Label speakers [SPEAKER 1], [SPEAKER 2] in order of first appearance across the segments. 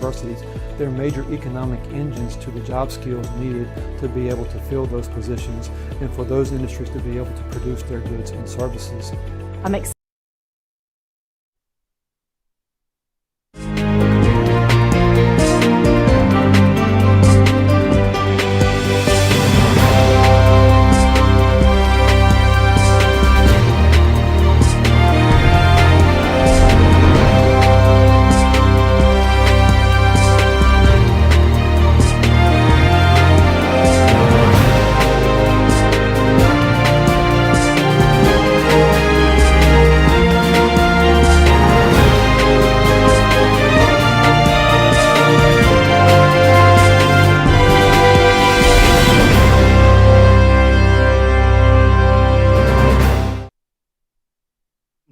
[SPEAKER 1] universities. They're major economic engines to the job skills needed to be able to fill those positions and for those industries to be able to produce their goods and services.
[SPEAKER 2] I'm excited.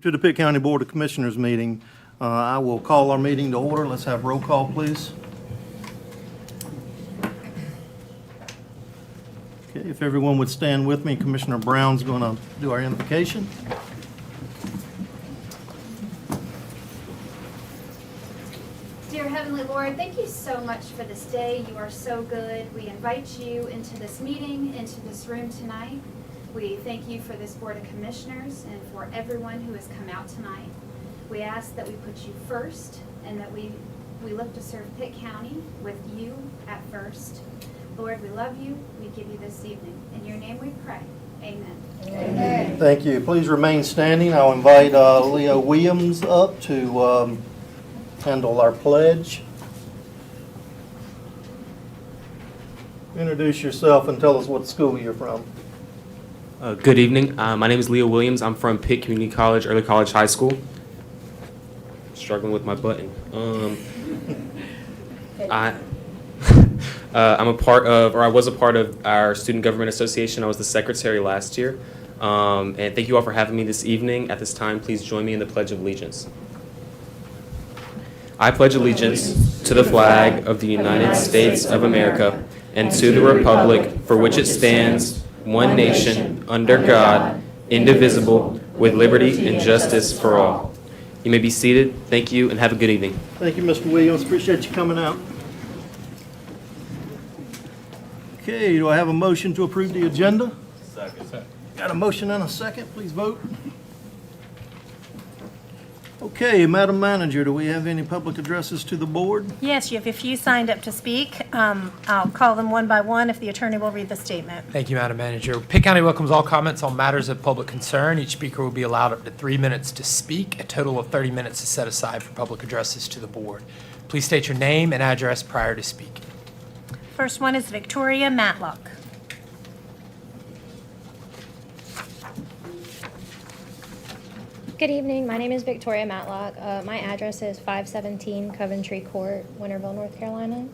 [SPEAKER 3] To the Pitt County Board of Commissioners meeting. I will call our meeting to order. Let's have roll call, please. Okay, if everyone would stand with me, Commissioner Brown's going to do our invocation.
[SPEAKER 4] Dear Heavenly Lord, thank you so much for this day. You are so good. We invite you into this meeting, into this room tonight. We thank you for this Board of Commissioners and for everyone who has come out tonight. We ask that we put you first and that we look to serve Pitt County with you at first. Lord, we love you. We give you this evening. In your name we pray. Amen.
[SPEAKER 3] Amen. Thank you. Please remain standing. I'll invite Leo Williams up to handle our pledge. Introduce yourself and tell us what school you're from.
[SPEAKER 5] Good evening. My name is Leo Williams. I'm from Pitt Community College, Early College High School. Struggling with my button. I was a part of our Student Government Association. I was the secretary last year. And thank you all for having me this evening. At this time, please join me in the Pledge of Allegiance. I pledge allegiance to the flag of the United States of America and to the republic for which it stands, one nation, under God, indivisible, with liberty and justice for all. You may be seated. Thank you, and have a good evening.
[SPEAKER 3] Thank you, Mr. Williams. Appreciate you coming out. Okay, do I have a motion to approve the agenda? Second. Got a motion and a second. Please vote. Okay, Madam Manager, do we have any public addresses to the board?
[SPEAKER 2] Yes, you have a few signed up to speak. I'll call them one by one if the attorney will read the statement.
[SPEAKER 6] Thank you, Madam Manager. Pitt County welcomes all comments on matters of public concern. Each speaker will be allowed up to 3 minutes to speak. A total of 30 minutes is set aside for public addresses to the board. Please state your name and address prior to speaking.
[SPEAKER 2] First one is Victoria Matlock.
[SPEAKER 7] Good evening. My name is Victoria Matlock. My address is 517 Coventry Court, Winterville, North Carolina.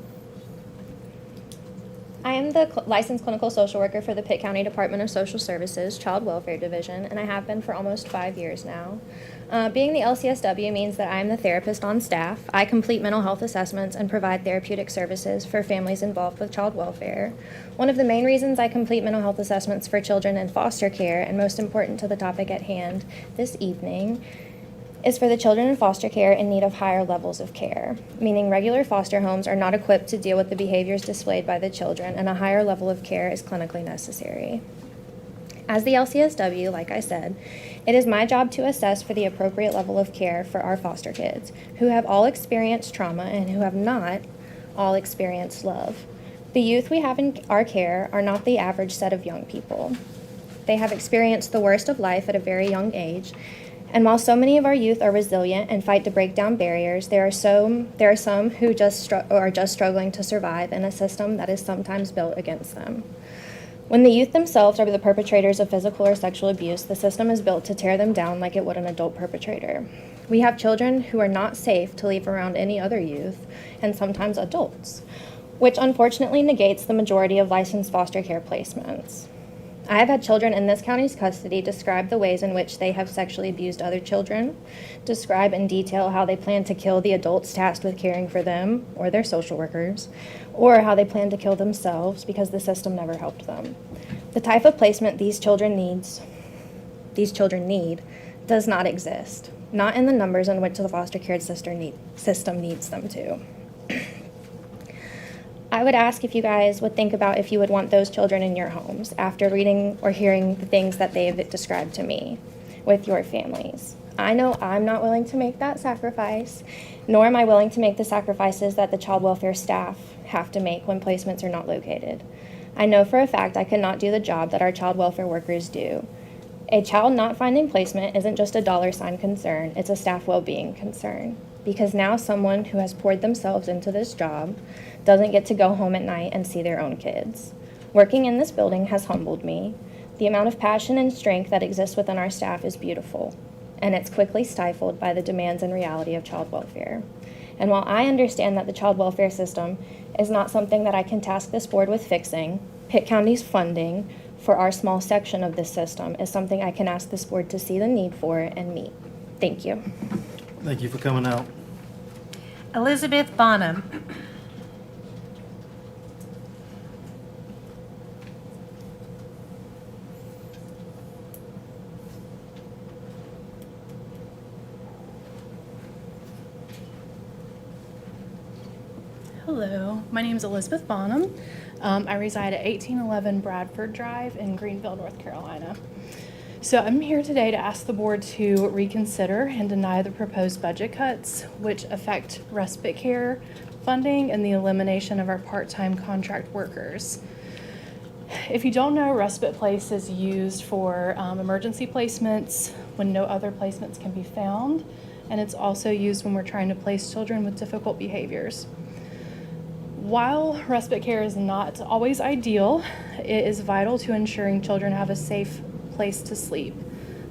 [SPEAKER 7] I am the licensed clinical social worker for the Pitt County Department of Social Services Child Welfare Division, and I have been for almost 5 years now. Being the LCSW means that I am the therapist on staff. I complete mental health assessments and provide therapeutic services for families involved with child welfare. One of the main reasons I complete mental health assessments for children in foster care, and most important to the topic at hand this evening, is for the children in foster care in need of higher levels of care, meaning regular foster homes are not equipped to deal with the behaviors displayed by the children, and a higher level of care is clinically necessary. As the LCSW, like I said, it is my job to assess for the appropriate level of care for our foster kids, who have all experienced trauma and who have not all experienced love. The youth we have in our care are not the average set of young people. They have experienced the worst of life at a very young age, and while so many of our youth are resilient and fight to break down barriers, there are some who are just struggling to survive in a system that is sometimes built against them. When the youth themselves are the perpetrators of physical or sexual abuse, the system is built to tear them down like it would an adult perpetrator. We have children who are not safe to leave around any other youth, and sometimes adults, which unfortunately negates the majority of licensed foster care placements. I have had children in this county's custody describe the ways in which they have sexually abused other children, describe in detail how they plan to kill the adults tasked with caring for them or their social workers, or how they plan to kill themselves because the system never helped them. The type of placement these children need does not exist, not in the numbers in which the foster care system needs them to. I would ask if you guys would think about if you would want those children in your homes after reading or hearing the things that they've described to me with your families. I know I'm not willing to make that sacrifice, nor am I willing to make the sacrifices that the child welfare staff have to make when placements are not located. I know for a fact I could not do the job that our child welfare workers do. A child not finding placement isn't just a $sign concern, it's a staff well-being concern. Because now someone who has poured themselves into this job doesn't get to go home at night and see their own kids. Working in this building has humbled me. The amount of passion and strength that exists within our staff is beautiful, and it's quickly stifled by the demands and reality of child welfare. And while I understand that the child welfare system is not something that I can task this board with fixing, Pitt County's funding for our small section of this system is something I can ask this board to see the need for and meet. Thank you.
[SPEAKER 3] Thank you for coming out.
[SPEAKER 2] Elizabeth Bonham.
[SPEAKER 8] Hello, my name is Elizabeth Bonham. I reside at 1811 Bradford Drive in Greenville, North Carolina. So I'm here today to ask the board to reconsider and deny the proposed budget cuts, which affect respite care funding and the elimination of our part-time contract workers. If you don't know, respite place is used for emergency placements when no other placements can be found, and it's also used when we're trying to place children with difficult behaviors. While respite care is not always ideal, it is vital to ensuring children have a safe place to sleep.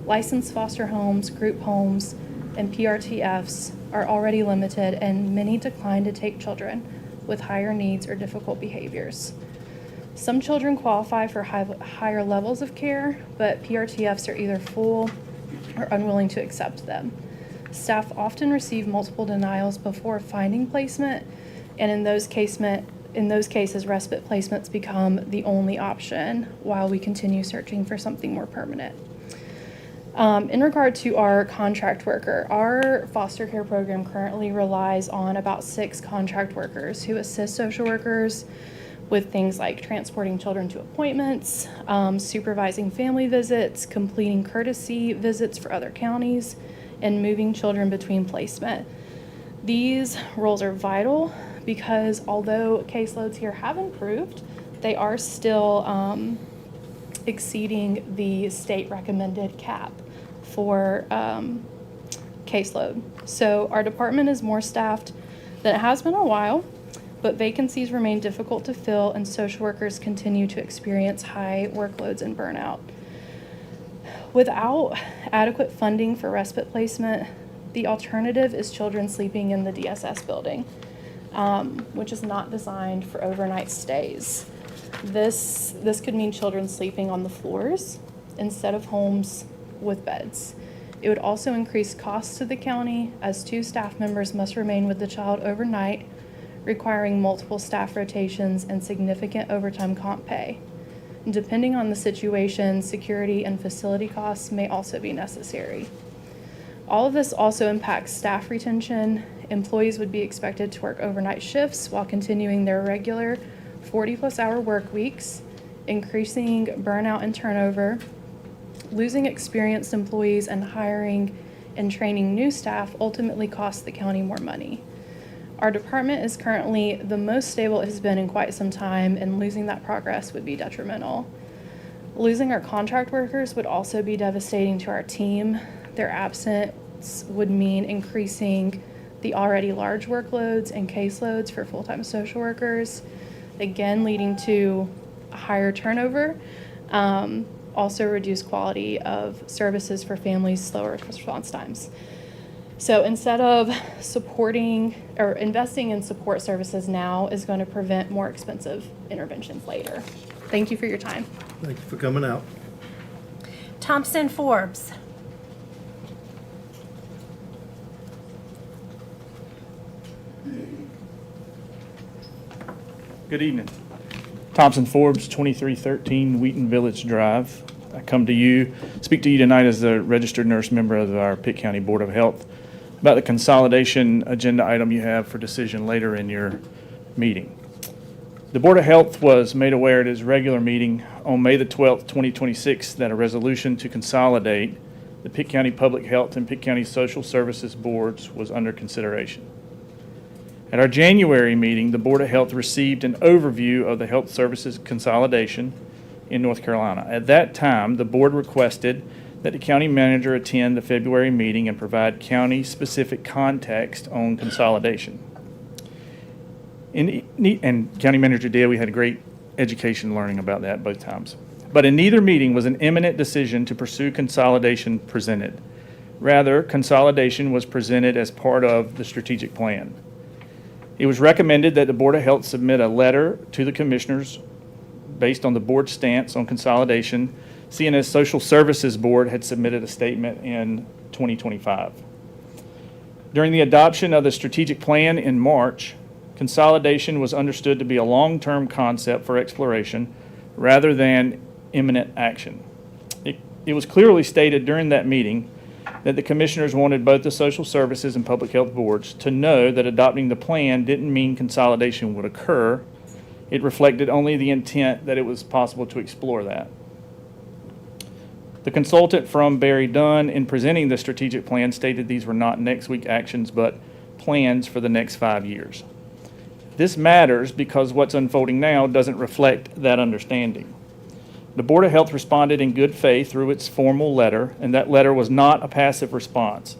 [SPEAKER 8] Licensed foster homes, group homes, and PRTFs are already limited, and many decline to take children with higher needs or difficult behaviors. Some children qualify for higher levels of care, but PRTFs are either full or unwilling to accept them. Staff often receive multiple denials before finding placement, and in those cases, respite placements become the only option while we continue searching for something more permanent. In regard to our contract worker, our foster care program currently relies on about 6 contract workers who assist social workers with things like transporting children to appointments, supervising family visits, completing courtesy visits for other counties, and moving children between placement. These roles are vital because although caseloads here have improved, they are still exceeding the state recommended cap for caseload. So our department is more staffed than it has been in a while, but vacancies remain difficult to fill and social workers continue to experience high workloads and burnout. Without adequate funding for respite placement, the alternative is children sleeping in the DSS building, which is not designed for overnight stays. This could mean children sleeping on the floors instead of homes with beds. It would also increase costs to the county as 2 staff members must remain with the child overnight, requiring multiple staff rotations and significant overtime comp pay. And depending on the situation, security and facility costs may also be necessary. All of this also impacts staff retention. Employees would be expected to work overnight shifts while continuing their regular 40-plus hour work weeks, increasing burnout and turnover. Losing experienced employees and hiring and training new staff ultimately costs the county more money. Our department is currently the most stable it has been in quite some time, and losing that progress would be detrimental. Losing our contract workers would also be devastating to our team. Their absence would mean increasing the already large workloads and caseloads for full-time social workers, again leading to higher turnover, also reduced quality of services for families, slower response times. So instead of supporting or investing in support services now is going to prevent more expensive interventions later. Thank you for your time.
[SPEAKER 3] Thank you for coming out.
[SPEAKER 2] Thompson Forbes.
[SPEAKER 9] Good evening. Thompson Forbes, 2313 Wheaton Village Drive. I come to you, speak to you tonight as the registered nurse member of our Pitt County Board of Health about the consolidation agenda item you have for decision later in your meeting. The Board of Health was made aware at its regular meeting on May the 12th, 2026, that a resolution to consolidate the Pitt County Public Health and Pitt County Social Services Boards was under consideration. At our January meeting, the Board of Health received an overview of the health services consolidation in North Carolina. At that time, the board requested that the county manager attend the February meeting and provide county-specific context on consolidation. And county manager did. We had a great education learning about that both times. But in neither meeting was an imminent decision to pursue consolidation presented. Rather, consolidation was presented as part of the strategic plan. It was recommended that the Board of Health submit a letter to the commissioners based on the board's stance on consolidation, seeing as Social Services Board had submitted a statement in 2025. During the adoption of the strategic plan in March, consolidation was understood to be a long-term concept for exploration rather than imminent action. It was clearly stated during that meeting that the commissioners wanted both the social services and public health boards to know that adopting the plan didn't mean consolidation would occur. It reflected only the intent that it was possible to explore that. The consultant from Barry Dunn, in presenting the strategic plan, stated these were not next week actions, but plans for the next 5 years. This matters because what's unfolding now doesn't reflect that understanding. The Board of Health responded in good faith through its formal letter, and that letter was not a passive response.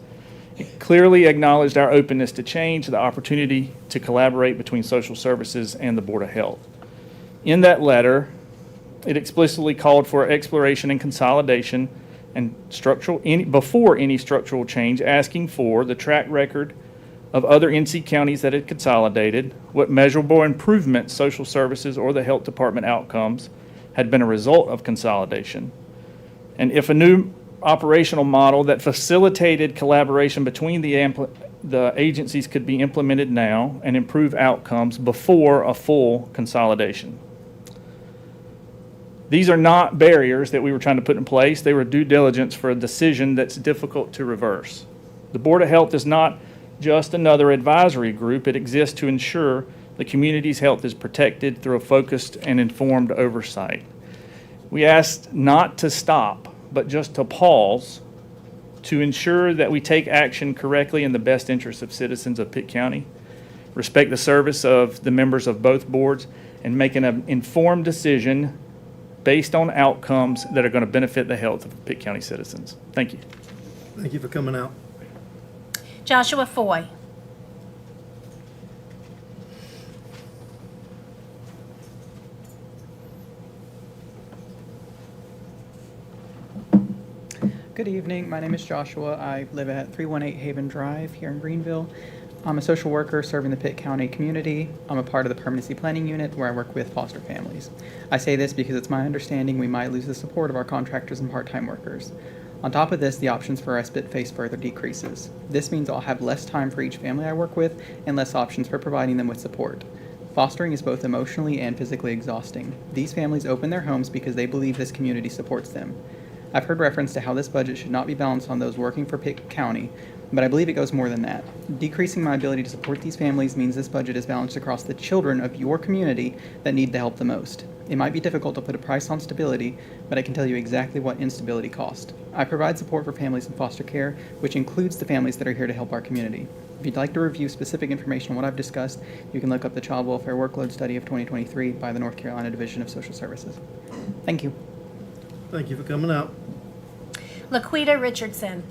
[SPEAKER 9] It clearly acknowledged our openness to change, the opportunity to collaborate between social services and the Board of Health. In that letter, it explicitly called for exploration and consolidation and before any structural change, asking for the track record of other NC counties that had consolidated, what measurable improvements social services or the health department outcomes had been a result of consolidation, and if a new operational model that facilitated collaboration between the agencies could be implemented now and improve outcomes before a full consolidation. These are not barriers that we were trying to put in place. They were due diligence for a decision that's difficult to reverse. The Board of Health is not just another advisory group. It exists to ensure the community's health is protected through a focused and informed oversight. We asked not to stop, but just to pause to ensure that we take action correctly in the best interest of citizens of Pitt County, respect the service of the members of both boards, and make an informed decision based on outcomes that are going to benefit the health of Pitt County citizens. Thank you.
[SPEAKER 3] Thank you for coming out.
[SPEAKER 2] Joshua Foy.
[SPEAKER 10] Good evening. My name is Joshua. I live at 318 Haven Drive here in Greenville. I'm a social worker serving the Pitt County community. I'm a part of the Permanency Planning Unit where I work with foster families. I say this because it's my understanding we might lose the support of our contractors and part-time workers. On top of this, the options for respite face further decreases. This means I'll have less time for each family I work with and less options for providing them with support. Fostering is both emotionally and physically exhausting. These families open their homes because they believe this community supports them. I've heard reference to how this budget should not be balanced on those working for Pitt County, but I believe it goes more than that. Decreasing my ability to support these families means this budget is balanced across the children of your community that need the help the most. It might be difficult to put a price on stability, but I can tell you exactly what instability costs. I provide support for families in foster care, which includes the families that are here to help our community. If you'd like to review specific information on what I've discussed, you can look up the Child Welfare Workload Study of 2023 by the North Carolina Division of Social Services. Thank you.
[SPEAKER 3] Thank you for coming out.
[SPEAKER 2] Laquita Richardson.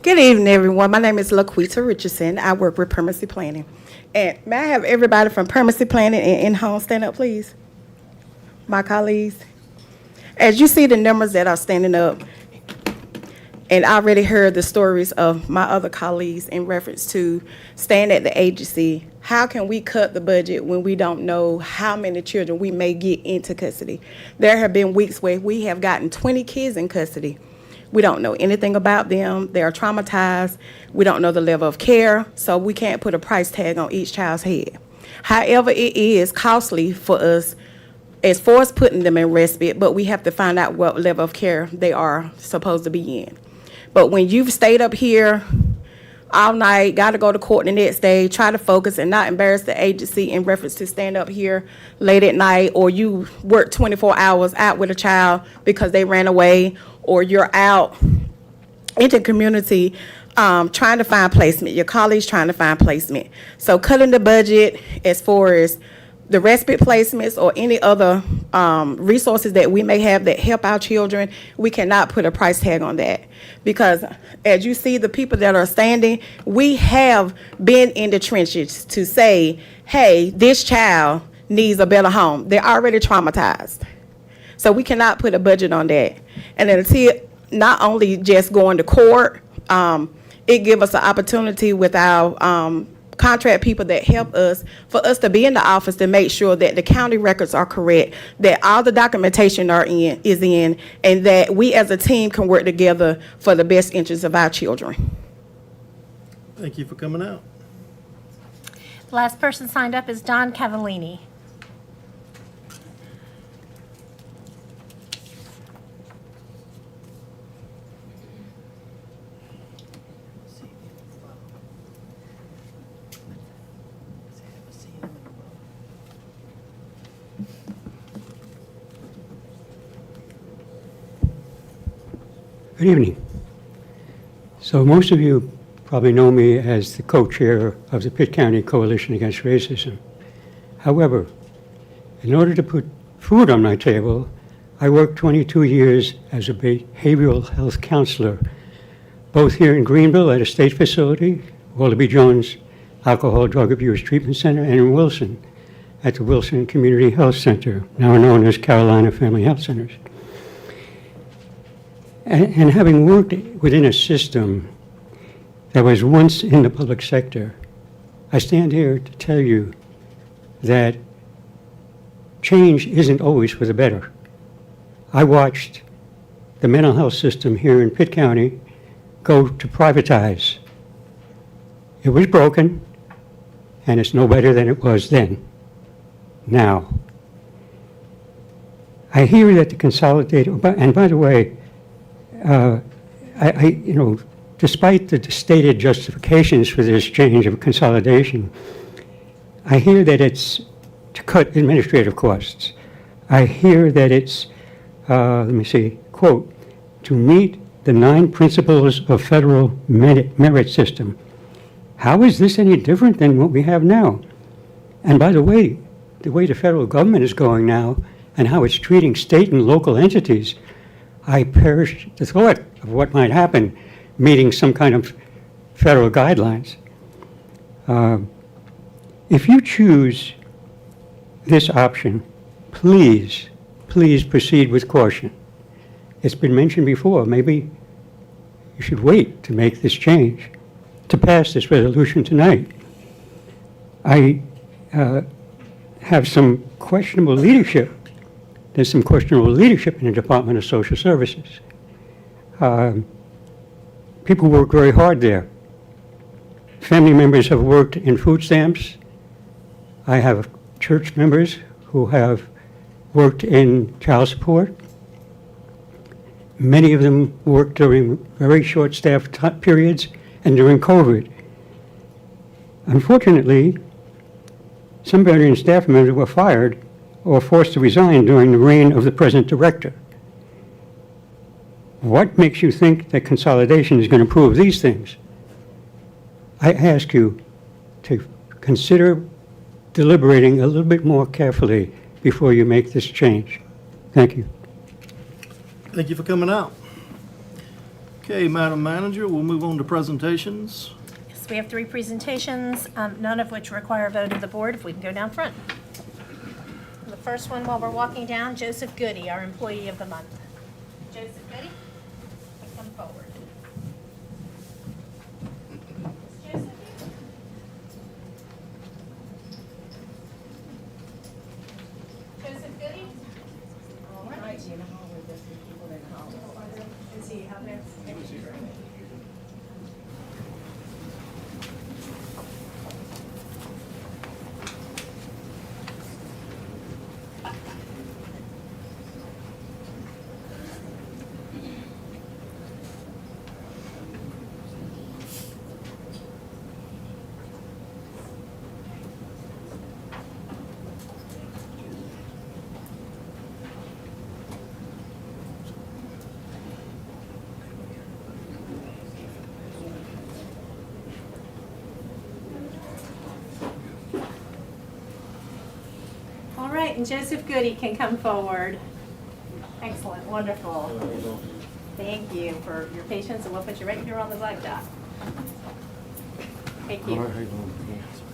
[SPEAKER 11] Good evening, everyone. My name is Laquita Richardson. I work with Permanency Planning. And may I have everybody from Permanency Planning and in-home stand up, please? My colleagues. As you see the numbers that are standing up, and I already heard the stories of my other colleagues in reference to staying at the agency. How can we cut the budget when we don't know how many children we may get into custody? There have been weeks where we have gotten 20 kids in custody. We don't know anything about them. They are traumatized. We don't know the level of care, so we can't put a price tag on each child's head. However, it is costly for us as far as putting them in respite, but we have to find out what level of care they are supposed to be in. But when you've stayed up here all night, got to go to court the next day, try to focus and not embarrass the agency in reference to stand up here late at night, or you work 24 hours out with a child because they ran away, or you're out in the community trying to find placement, your colleagues trying to find placement. So cutting the budget as far as the respite placements or any other resources that we may have that help our children, we cannot put a price tag on that. Because as you see, the people that are standing, we have been in the trenches to say, hey, this child needs a better home. They're already traumatized. So we cannot put a budget on that. And then until not only just going to court, it gives us an opportunity with our contract people that help us, for us to be in the office to make sure that the county records are correct, that all the documentation is in, and that we as a team can work together for the best interests of our children.
[SPEAKER 3] Thank you for coming out.
[SPEAKER 2] The last person signed up is Don Cavallini.
[SPEAKER 12] Good evening. So most of you probably know me as the co-chair of the Pitt County Coalition Against Racism. However, in order to put food on my table, I worked 22 years as a behavioral health counselor, both here in Greenville at a state facility, Walter B. Jones Alcohol Drug Abuse Treatment Center, and in Wilson at the Wilson Community Health Center, now known as Carolina Family Health Centers. And having worked within a system that was once in the public sector, I stand here to tell you that change isn't always for the better. I watched the mental health system here in Pitt County go to privatize. It was broken, and it's no better than it was then. Now, I hear that the consolidated, and by the way, despite the stated justifications for this change of consolidation, I hear that it's to cut administrative costs. I hear that it's, quote, to meet the 9 principles of federal merit system. How is this any different than what we have now? And by the way the federal government is going now and how it's treating state and local entities, I perish the thought of what might happen meeting some kind of federal guidelines. If you choose this option, please proceed with caution. It's been mentioned before, maybe you should wait to make this change, to pass this resolution tonight. I have some questionable leadership. There's some questionable leadership in the Department of Social Services. People work very hard there. Family members have worked in food stamps. I have church members who have worked in child support. Many of them worked during very short staff periods and during COVID. Unfortunately, some veteran staff members were fired or forced to resign during the reign of the present director. What makes you think that consolidation is going to prove these things? I ask you to consider deliberating a little bit more carefully before you make this change. Thank you.
[SPEAKER 3] Thank you for coming out. Okay, Madam Manager, we'll move on to presentations.
[SPEAKER 2] Yes, we have 3 presentations, none of which require a vote of the board. If we can go down front. The first one, while we're walking down, Joseph Goody, our Employee of the Month. Joseph Goody, come forward. Joseph. Joseph Goody? All right. Is he out there? right, and Joseph Goody can come forward. Excellent, wonderful. Thank you for your patience, and we'll put you right here on the blacktop. Thank you.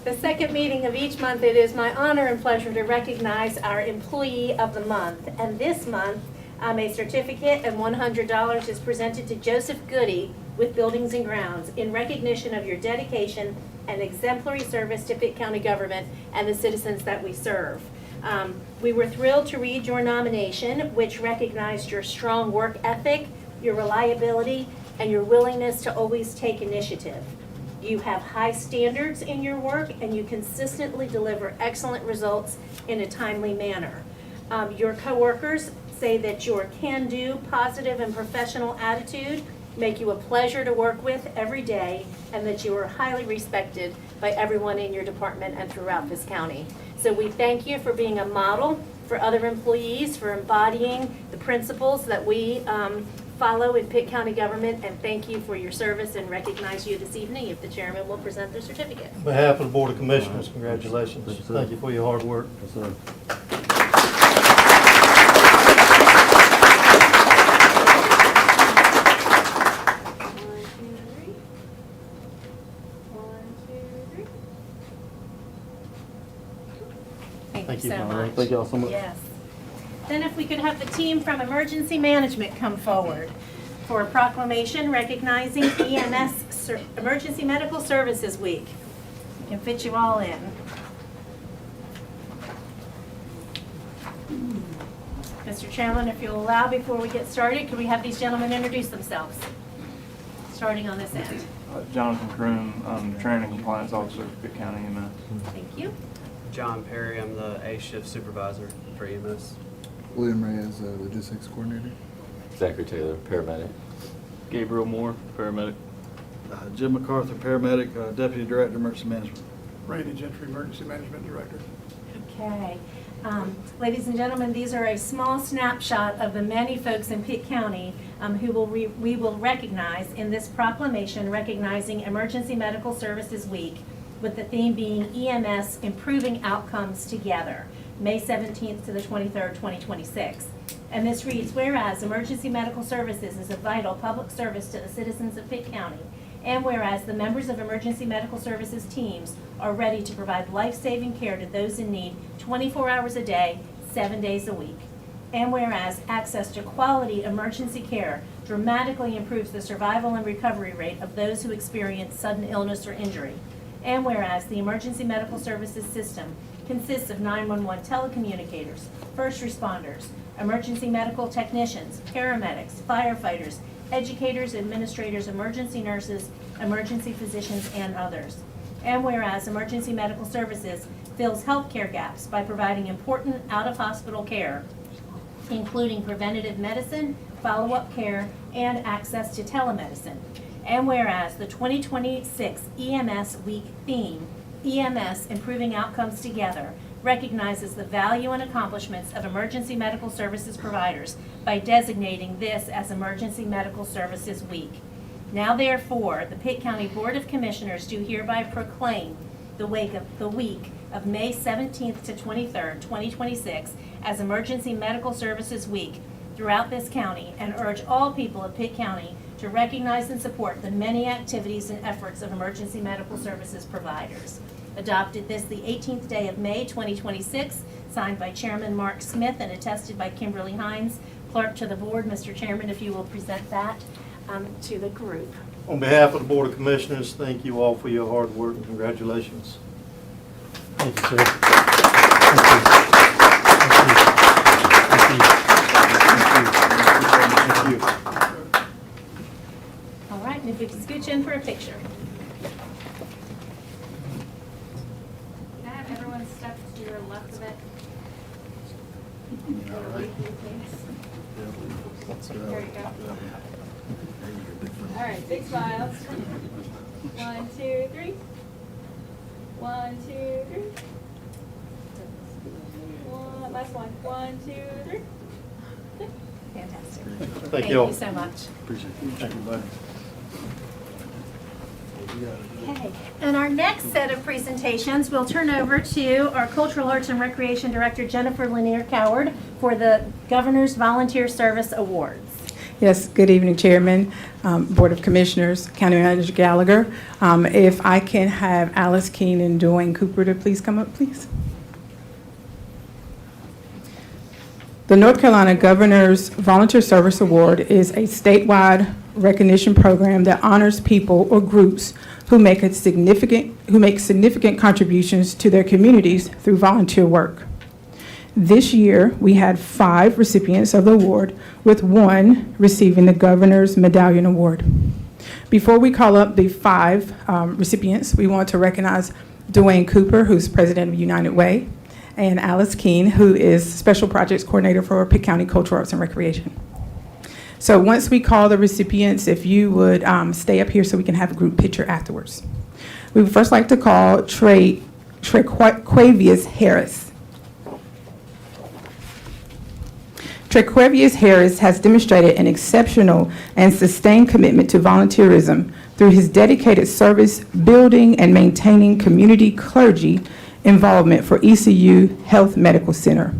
[SPEAKER 2] The second meeting of each month, it is my honor and pleasure to recognize our Employee of the Month. And this month, a certificate of $100 is presented to Joseph Goody with Buildings and Grounds in recognition of your dedication and exemplary service to Pitt County government and the citizens that we serve. We were thrilled to read your nomination, which recognized your strong work ethic, your reliability, and your willingness to always take initiative. You have high standards in your work, and you consistently deliver excellent results in a timely manner. Your coworkers say that your can-do, positive, and professional attitude make you a pleasure to work with every day, and that you are highly respected by everyone in your department and throughout this county. So we thank you for being a model for other employees, for embodying the principles that we follow in Pitt County government, and thank you for your service and recognize you this evening if the chairman will present the certificate.
[SPEAKER 3] On behalf of the Board of Commissioners, congratulations. Thank you for your hard work.
[SPEAKER 2] Thank you so much.
[SPEAKER 3] Thank y'all so much.
[SPEAKER 2] Yes. Then if we could have the team from Emergency Management come forward for a proclamation recognizing Emergency Medical Services Week. We can fit you all in. Mr. Chairman, if you'll allow, before we get started, could we have these gentlemen introduce themselves? Starting on this end.
[SPEAKER 13] Jonathan Kroom, I'm Training and Compliance Officer for Pitt County EMS.
[SPEAKER 2] Thank you.
[SPEAKER 14] John Perry, I'm the A shift supervisor for EMS.
[SPEAKER 15] William Reyes, logistics coordinator.
[SPEAKER 16] Zachary Taylor, paramedic.
[SPEAKER 13] Gabriel Moore, paramedic.
[SPEAKER 15] Jim MacArthur, paramedic, deputy director, emergency management.
[SPEAKER 17] Randy Gentry, emergency management director.
[SPEAKER 2] Okay. Ladies and gentlemen, these are a small snapshot of the many folks in Pitt County who we will recognize in this proclamation recognizing Emergency Medical Services Week, with the theme being EMS Improving Outcomes Together, May 17th to the 23rd, 2026. And this reads, whereas emergency medical services is a vital public service to the citizens of Pitt County, and whereas the members of emergency medical services teams are ready to provide life-saving care to those in need 24 hours a day, 7 days a week. And whereas access to quality emergency care dramatically improves the survival and recovery rate of those who experience sudden illness or injury. And whereas the emergency medical services system consists of 911 telecommunicators, first responders, emergency medical technicians, paramedics, firefighters, educators, administrators, emergency nurses, emergency physicians, and others. And whereas emergency medical services fills healthcare gaps by providing important out-of-hospital care, including preventative medicine, follow-up care, and access to telemedicine. And whereas the 2026 EMS Week theme, EMS Improving Outcomes Together, recognizes the value and accomplishments of emergency medical services providers by designating this as Emergency Medical Services Week. Now therefore, the Pitt County Board of Commissioners do hereby proclaim the week of May 17th to 23rd, 2026 as Emergency Medical Services Week throughout this county, and urge all people of Pitt County to recognize and support the many activities and efforts of emergency medical services providers. Adopted this the 18th day of May 2026, signed by Chairman Mark Smith and attested by Kimberly Hines, Clerk to the Board. Mr. Chairman, if you will present that to the group.
[SPEAKER 3] On behalf of the Board of Commissioners, thank you all for your hard work and congratulations.
[SPEAKER 1] Thank you, sir. Thank you.
[SPEAKER 2] All right, and if you can scooch in for a picture.
[SPEAKER 4] Can I have everyone step to your left of it? There you go. All right, big smiles. 1, 2, 3. 1, 2, 3. Last one. 1, 2, 3.
[SPEAKER 2] Fantastic.
[SPEAKER 3] Thank you all.
[SPEAKER 2] Thank you so much.
[SPEAKER 15] Appreciate it. Thank you, buddy.
[SPEAKER 2] Okay. And our next set of presentations, we'll turn over to our Cultural Arts and Recreation Director, Jennifer Lanier Coward, for the Governor's Volunteer Service Awards.
[SPEAKER 18] Yes, good evening, Chairman, Board of Commissioners, County Manager Gallagher. If I can have Alice Keene and Dwayne Cooper to please come up, please. The North Carolina Governor's Volunteer Service Award is a statewide recognition program that honors people or groups who make significant contributions to their communities through volunteer work. This year, we had 5 recipients of the award, with 1 receiving the Governor's Medallion Award. Before we call up the 5 recipients, we want to recognize Dwayne Cooper, who's president of United Way, and Alice Keene, who is Special Projects Coordinator for Pitt County Cultural Arts and Recreation. So once we call the recipients, if you would stay up here so we can have a group picture afterwards. We would first like to call Trequavius Harris. Trequavius Harris has demonstrated an exceptional and sustained commitment to volunteerism through his dedicated service building and maintaining community clergy involvement for ECU Health Medical Center.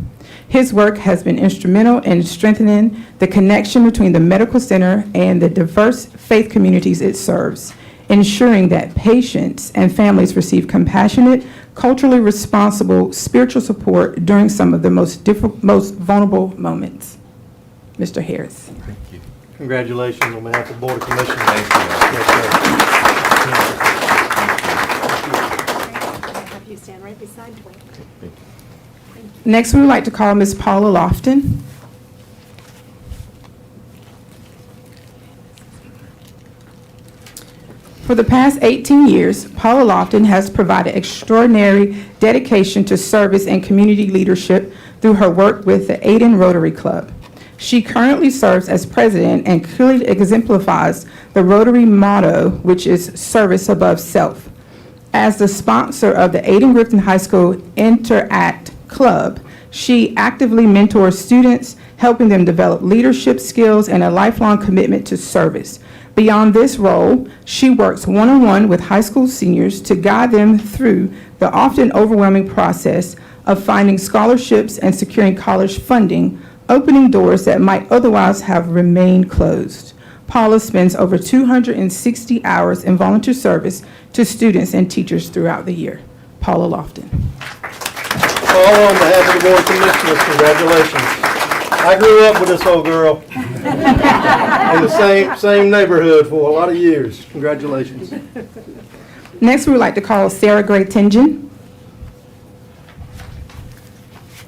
[SPEAKER 18] His work has been instrumental in strengthening the connection between the medical center and the diverse faith communities it serves, ensuring that patients and families receive compassionate, culturally responsible spiritual support during some of the most vulnerable moments. Mr. Harris.
[SPEAKER 16] Thank you.
[SPEAKER 3] Congratulations on behalf of the Board of Commissioners.
[SPEAKER 16] Thank you.
[SPEAKER 2] Have you stand right beside Dwayne.
[SPEAKER 16] Thank you.
[SPEAKER 18] Next, we would like to call Ms. Paula Lofton. For the past 18 years, Paula Lofton has provided extraordinary dedication to service and community leadership through her work with the Aiden Rotary Club. She currently serves as president and clearly exemplifies the Rotary motto, which is service above self. As the sponsor of the Aiden Griffin High School Interact Club, she actively mentors students, helping them develop leadership skills and a lifelong commitment to service. Beyond this role, she works one-on-one with high school seniors to guide them through the often overwhelming process of finding scholarships and securing college funding, opening doors that might otherwise have remained closed. Paula spends over 260 hours in volunteer service to students and teachers throughout the year. Paula Lofton.
[SPEAKER 3] All on behalf of the Board of Commissioners, congratulations. I grew up with this old girl in the same neighborhood for a lot of years. Congratulations.
[SPEAKER 18] Next, we would like to call Sarah Gray Tingen.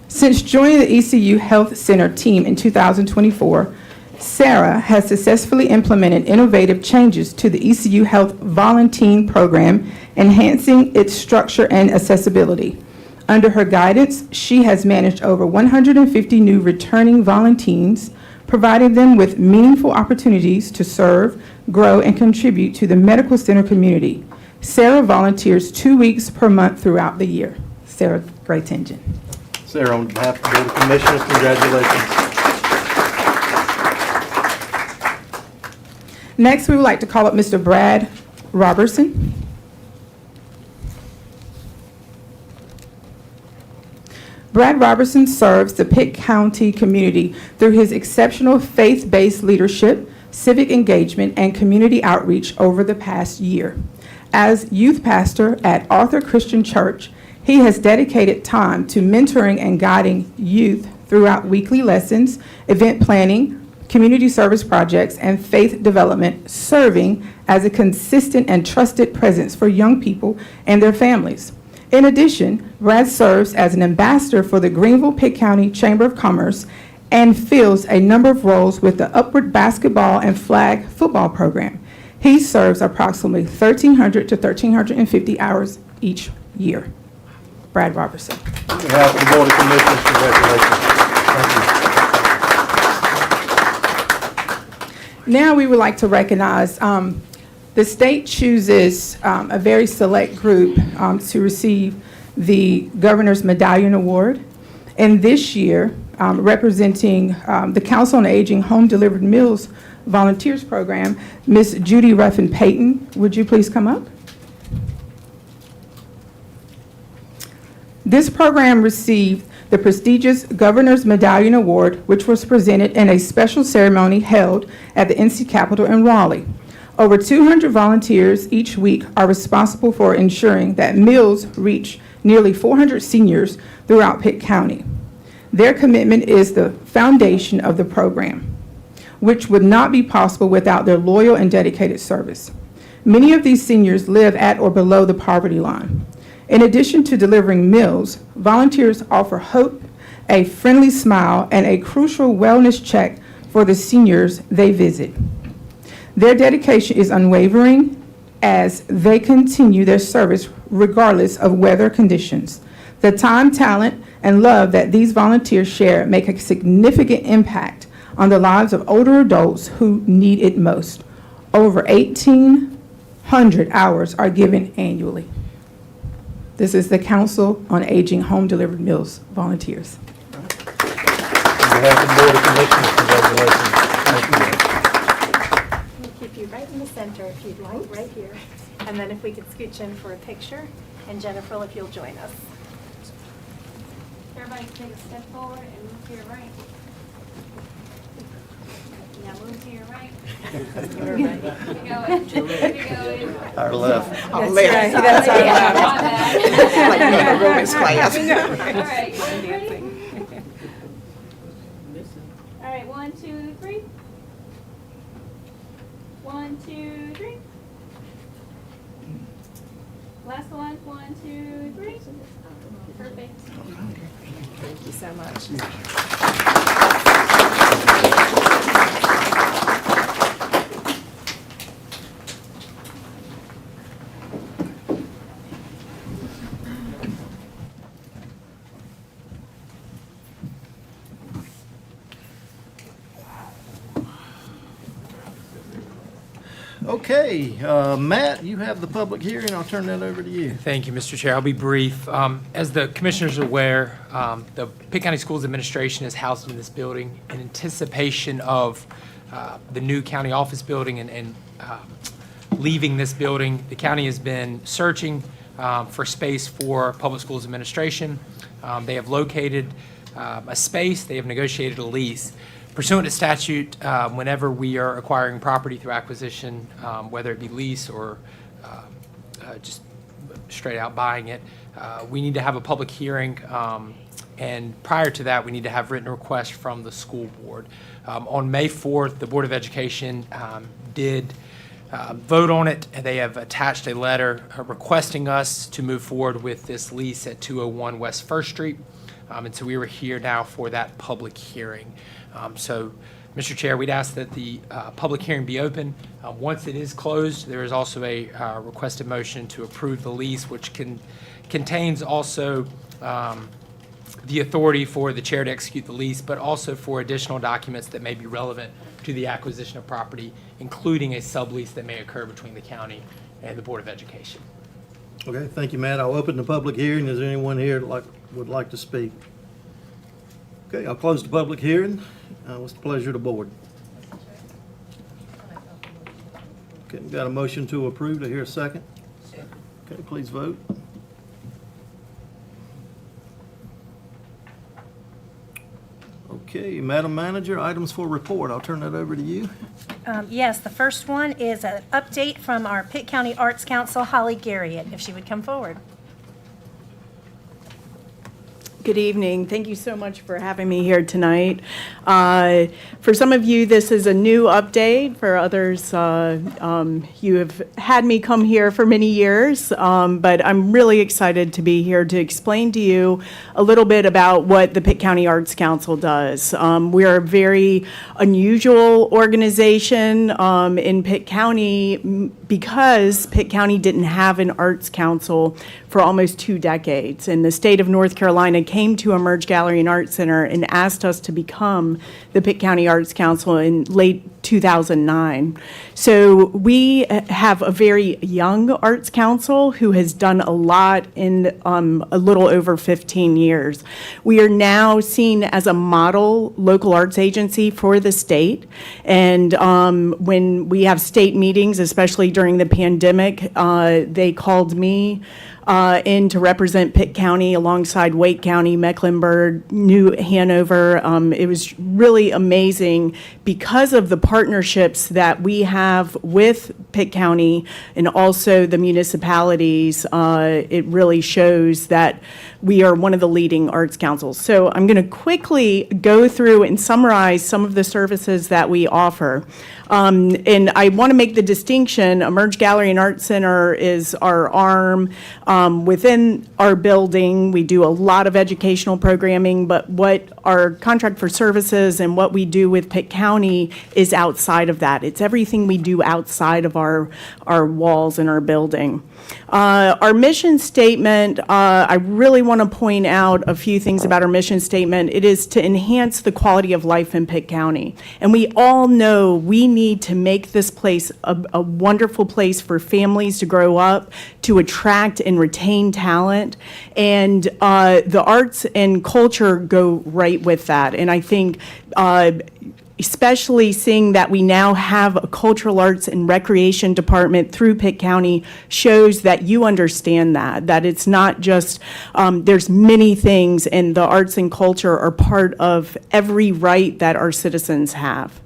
[SPEAKER 18] Since joining the ECU Health Center team in 2024, Sarah has successfully implemented innovative changes to the ECU Health Volunteering Program, enhancing its structure and accessibility. Under her guidance, she has managed over 150 new returning volunteers, providing them with meaningful opportunities to serve, grow, and contribute to the medical center community. Sarah volunteers 2 weeks per month throughout the year. Sarah Gray Tingen.
[SPEAKER 3] Sarah, on behalf of the Board of Commissioners, congratulations.
[SPEAKER 18] Next, we would like to call up Mr. Brad Robertson. Brad Robertson serves the Pitt County community through his exceptional faith-based leadership, civic engagement, and community outreach over the past year. As youth pastor at Arthur Christian Church, he has dedicated time to mentoring and guiding youth throughout weekly lessons, event planning, community service projects, and faith development, serving as a consistent and trusted presence for young people and their families. In addition, Brad serves as an ambassador for the Greenville-Pitt County Chamber of Commerce and fills a number of roles with the Upward Basketball and Flag Football Program. He serves approximately 1,300 to 1,350 hours each year. Brad Robertson.
[SPEAKER 3] On behalf of the Board of Commissioners, congratulations. Thank you.
[SPEAKER 18] Now we would like to recognize the state chooses a very select group to receive the Governor's Medallion Award. And this year, representing the Council on Aging Home Delivered Meals Volunteers Program, Ms. Judy Ruffin Payton. Would you please come up? This program received the prestigious Governor's Medallion Award, which was presented in a special ceremony held at the NC Capitol in Raleigh. Over 200 volunteers each week are responsible for ensuring that meals reach nearly 400 seniors throughout Pitt County. Their commitment is the foundation of the program, which would not be possible without their loyal and dedicated service. Many of these seniors live at or below the poverty line. In addition to delivering meals, volunteers offer hope, a friendly smile, and a crucial wellness check for the seniors they visit. Their dedication is unwavering as they continue their service regardless of weather conditions. The time, talent, and love that these volunteers share make a significant impact on the lives of older adults who need it most. Over 1,800 hours are given annually. This is the Council on Aging Home Delivered Meals volunteers.
[SPEAKER 3] On behalf of the Board of Commissioners, congratulations. Thank you.
[SPEAKER 2] We'll keep you right in the center if you'd like, right here. And then if we could scooch in for a picture, and Jennifer, if you'll join us.
[SPEAKER 19] Everybody take a step forward and move to your right. Now move to your right. Keep it going.
[SPEAKER 3] Our left.
[SPEAKER 11] Our left. That's our left. Like in a aerobics class.
[SPEAKER 19] All right, you ready? All right, 1, 2, 3. 1, 2, 3. Last one, 1, 2, 3. Perfect.
[SPEAKER 11] Thank you so much.
[SPEAKER 3] Okay, Matt, you have the public hearing. I'll turn that over to you.
[SPEAKER 6] Thank you, Mr. Chair. I'll be brief. As the commissioners are aware, the Pitt County Schools Administration is housed in this building in anticipation of the new county office building and leaving this building. The county has been searching for space for public schools administration. They have located a space. They have negotiated a lease. Pursuant to statute, whenever we are acquiring property through acquisition, whether it be lease or just straight out buying it, we need to have a public hearing, and prior to that, we need to have written requests from the school board. On May 4th, the Board of Education did vote on it, and they have attached a letter requesting us to move forward with this lease at 201 West First Street. And so we were here now for that public hearing. So, Mr. Chair, we'd ask that the public hearing be open. Once it is closed, there is also a requested motion to approve the lease, which contains also the authority for the chair to execute the lease, but also for additional documents that may be relevant to the acquisition of property, including a sublease that may occur between the county and the Board of Education.
[SPEAKER 3] Okay, thank you, Matt. I'll open the public hearing. Is there anyone here that would like to speak? Okay, I'll close the public hearing. What's the pleasure of the board? Okay, we got a motion to approve. Do I hear a second? Okay, please vote. Okay, Madam Manager, items for report. I'll turn that over to you.
[SPEAKER 2] Yes, the first one is an update from our Pitt County Arts Council, Holly Garriott, if she would come forward.
[SPEAKER 20] Good evening. Thank you so much for having me here tonight. For some of you, this is a new update. For others, you have had me come here for many years, but I'm really excited to be here to explain to you a little bit about what the Pitt County Arts Council does. We are a very unusual organization in Pitt County because Pitt County didn't have an arts council for almost 2 decades, and the state of North Carolina came to Emerge Gallery and Art Center and asked us to become the Pitt County Arts Council in late 2009. So we have a very young arts council who has done a lot in a little over 15 years. We are now seen as a model local arts agency for the state, and when we have state meetings, especially during the pandemic, they called me in to represent Pitt County alongside Wake County, Mecklenburg, New Hanover. It was really amazing because of the partnerships that we have with Pitt County and also the municipalities. It really shows that we are one of the leading arts councils. So I'm going to quickly go through and summarize some of the services that we offer. And I want to make the distinction, Emerge Gallery and Art Center is our arm within our building. We do a lot of educational programming, but what our contract for services and what we do with Pitt County is outside of that. It's everything we do outside of our walls in our building. Our mission statement, I really want to point out a few things about our mission statement. It is to enhance the quality of life in Pitt County. And we all know we need to make this place a wonderful place for families to grow up, to attract and retain talent. And the arts and culture go right with that. And I think especially seeing that we now have a cultural arts and recreation department through Pitt County shows that you understand that it's not just, there's many things, and the arts and culture are part of every right that our citizens have.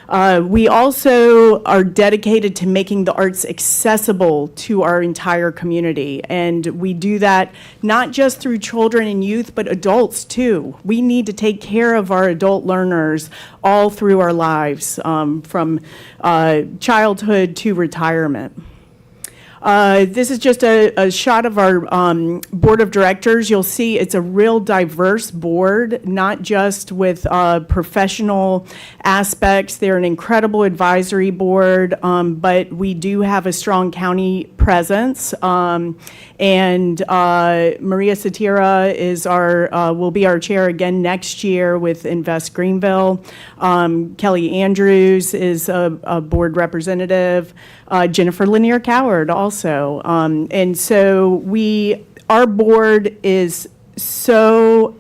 [SPEAKER 20] We also are dedicated to making the arts accessible to our entire community, and we do that not just through children and youth, but adults too. We need to take care of our adult learners all through our lives, from childhood to retirement. This is just a shot of our board of directors. You'll see it's a real diverse board, not just with professional aspects. They're an incredible advisory board, but we do have a strong county presence. And Maria Satira is will be our chair again next year with Invest Greenville. Kelly Andrews is a board representative. Jennifer Lanier Coward also. And so our board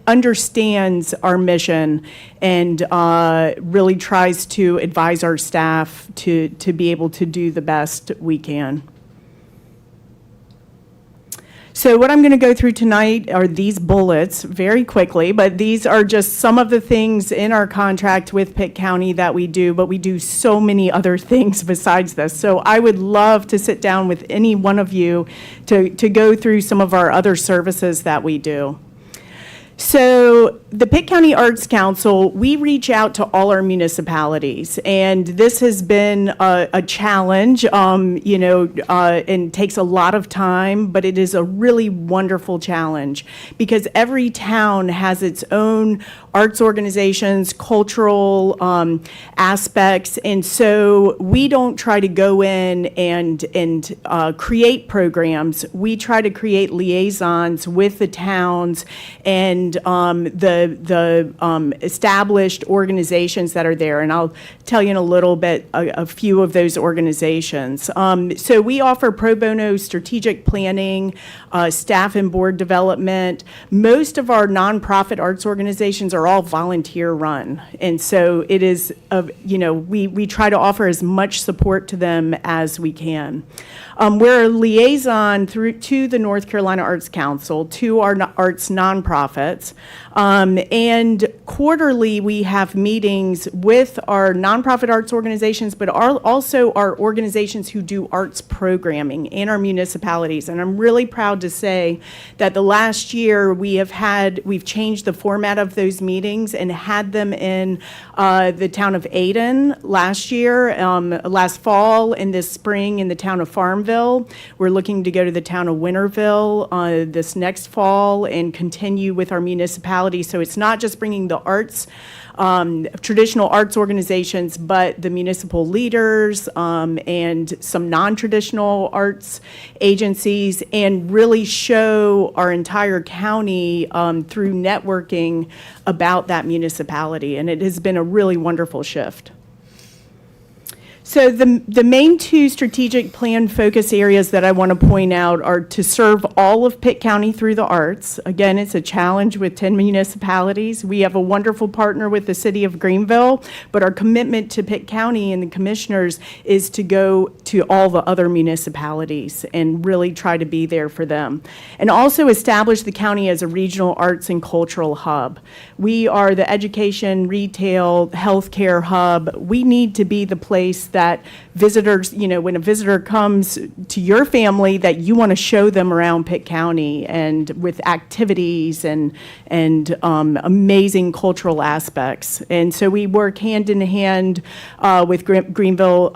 [SPEAKER 20] understands our mission and really tries to advise our staff to be able to do the best we can. So what I'm going to go through tonight are these bullets very quickly, but these are just some of the things in our contract with Pitt County that we do, but we do so many other things besides this. So I would love to sit down with any one of you to go through some of our other services that we do. So the Pitt County Arts Council, we reach out to all our municipalities, and this has been a challenge, and takes a lot of time, but it is a really wonderful challenge because every town has its own arts organizations, cultural aspects, and so we don't try to go in and create programs. We try to create liaisons with the towns and the established organizations that are there, and I'll tell you in a little bit a few of those organizations. So we offer pro bono strategic planning, staff and board development. Most of our nonprofit arts organizations are all volunteer run, and so it is, we try to offer as much support to them as we can. We're a liaison to the North Carolina Arts Council, to our arts nonprofits, and quarterly we have meetings with our nonprofit arts organizations, but also our organizations who do arts programming in our municipalities. And I'm really proud to say that the last year we've changed the format of those meetings and had them in the town of Ayden last year, last fall, and this spring in the town of Farmville. We're looking to go to the town of Winterville this next fall and continue with our municipality. So it's not just bringing the arts, traditional arts organizations, but the municipal leaders and some non-traditional arts agencies, and really show our entire county through networking about that municipality. And it has been a really wonderful shift. So the main two strategic plan focus areas that I want to point out are to serve all of Pitt County through the arts. Again, it's a challenge with 10 municipalities. We have a wonderful partner with the city of Greenville, but our commitment to Pitt County and the commissioners is to go to all the other municipalities and really try to be there for them. And also establish the county as a regional arts and cultural hub. We are the education, retail, healthcare hub. We need to be the place that visitors, when a visitor comes to your family, that you want to show them around Pitt County and with activities and amazing cultural aspects. And so we work hand in hand with Greenville,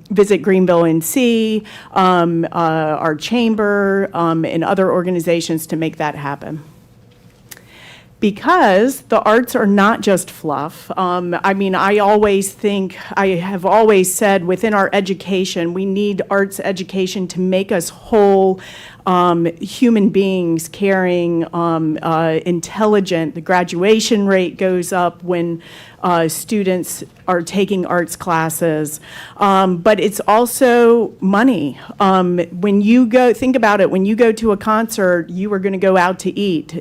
[SPEAKER 20] Visit Greenville NC, our chamber, and other organizations to make that happen. Because the arts are not just fluff. I have always said within our education, we need arts education to make us whole human beings, caring, intelligent. The graduation rate goes up when students are taking arts classes. But it's also money. When you think about it, when you go to a concert, you are going to go out to eat.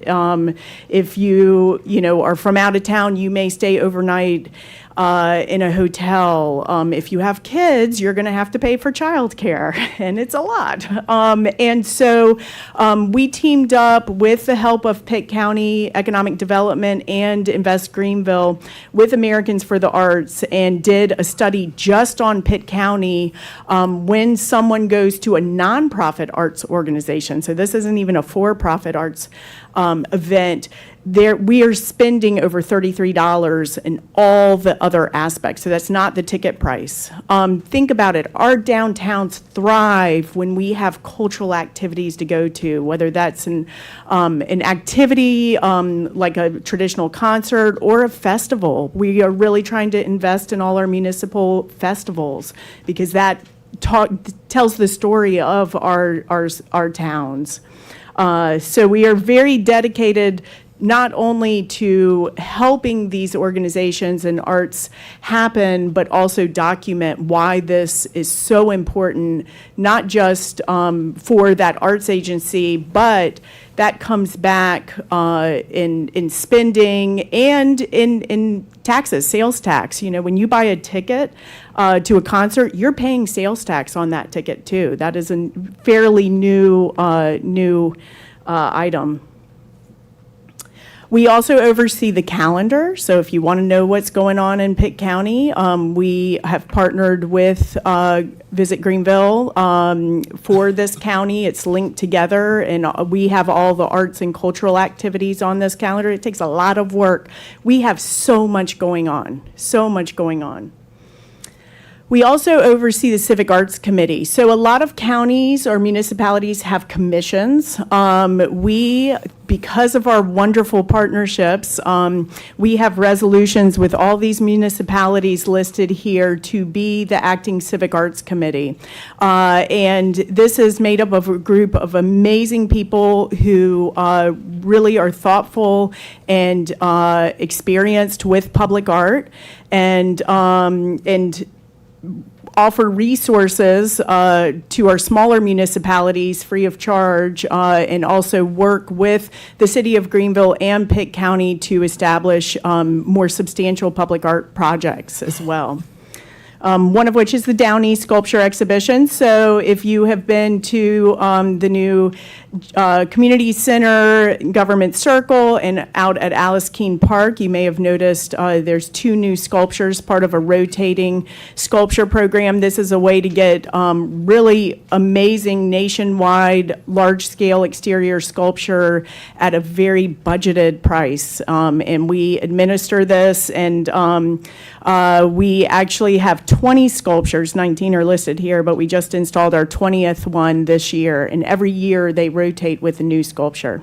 [SPEAKER 20] If you are from out of town, you may stay overnight in a hotel. If you have kids, you're going to have to pay for childcare, and it's a lot. And so we teamed up with the help of Pitt County Economic Development and Invest Greenville with Americans for the Arts and did a study just on Pitt County when someone goes to a nonprofit arts organization. So this isn't even a for-profit arts event. We are spending over $33 in all the other aspects. So that's not the ticket price. Think about it. Our downtowns thrive when we have cultural activities to go to, whether that's an activity like a traditional concert or a festival. We are really trying to invest in all our municipal festivals because that tells the story of our towns. So we are very dedicated not only to helping these organizations and arts happen, but also document why this is so important, not just for that arts agency, but that comes back in spending and in taxes, sales tax. When you buy a ticket to a concert, you're paying sales tax on that ticket too. That is a fairly new item. We also oversee the calendar, so if you want to know what's going on in Pitt County, we have partnered with Visit Greenville for this county. It's linked together, and we have all the arts and cultural activities on this calendar. It takes a lot of work. We have so much going on, so much going on. We also oversee the Civic Arts Committee. So a lot of counties or municipalities have commissions. Because of our wonderful partnerships, we have resolutions with all these municipalities listed here to be the acting Civic Arts Committee. And this is made up of a group of amazing people who really are thoughtful and experienced with public art and offer resources to our smaller municipalities free of charge, and also work with the city of Greenville and Pitt County to establish more substantial public art projects as well. One of which is the Downey Sculpture Exhibition. So if you have been to the new Community Center, Government Circle, and out at Alice Keene Park, you may have noticed there's 2 new sculptures, part of a rotating sculpture program. This is a way to get really amazing nationwide large-scale exterior sculpture at a very budgeted price. And we administer this, and we actually have 20 sculptures, 19 are listed here, but we just installed our 20th one this year, and every year they rotate with a new sculpture.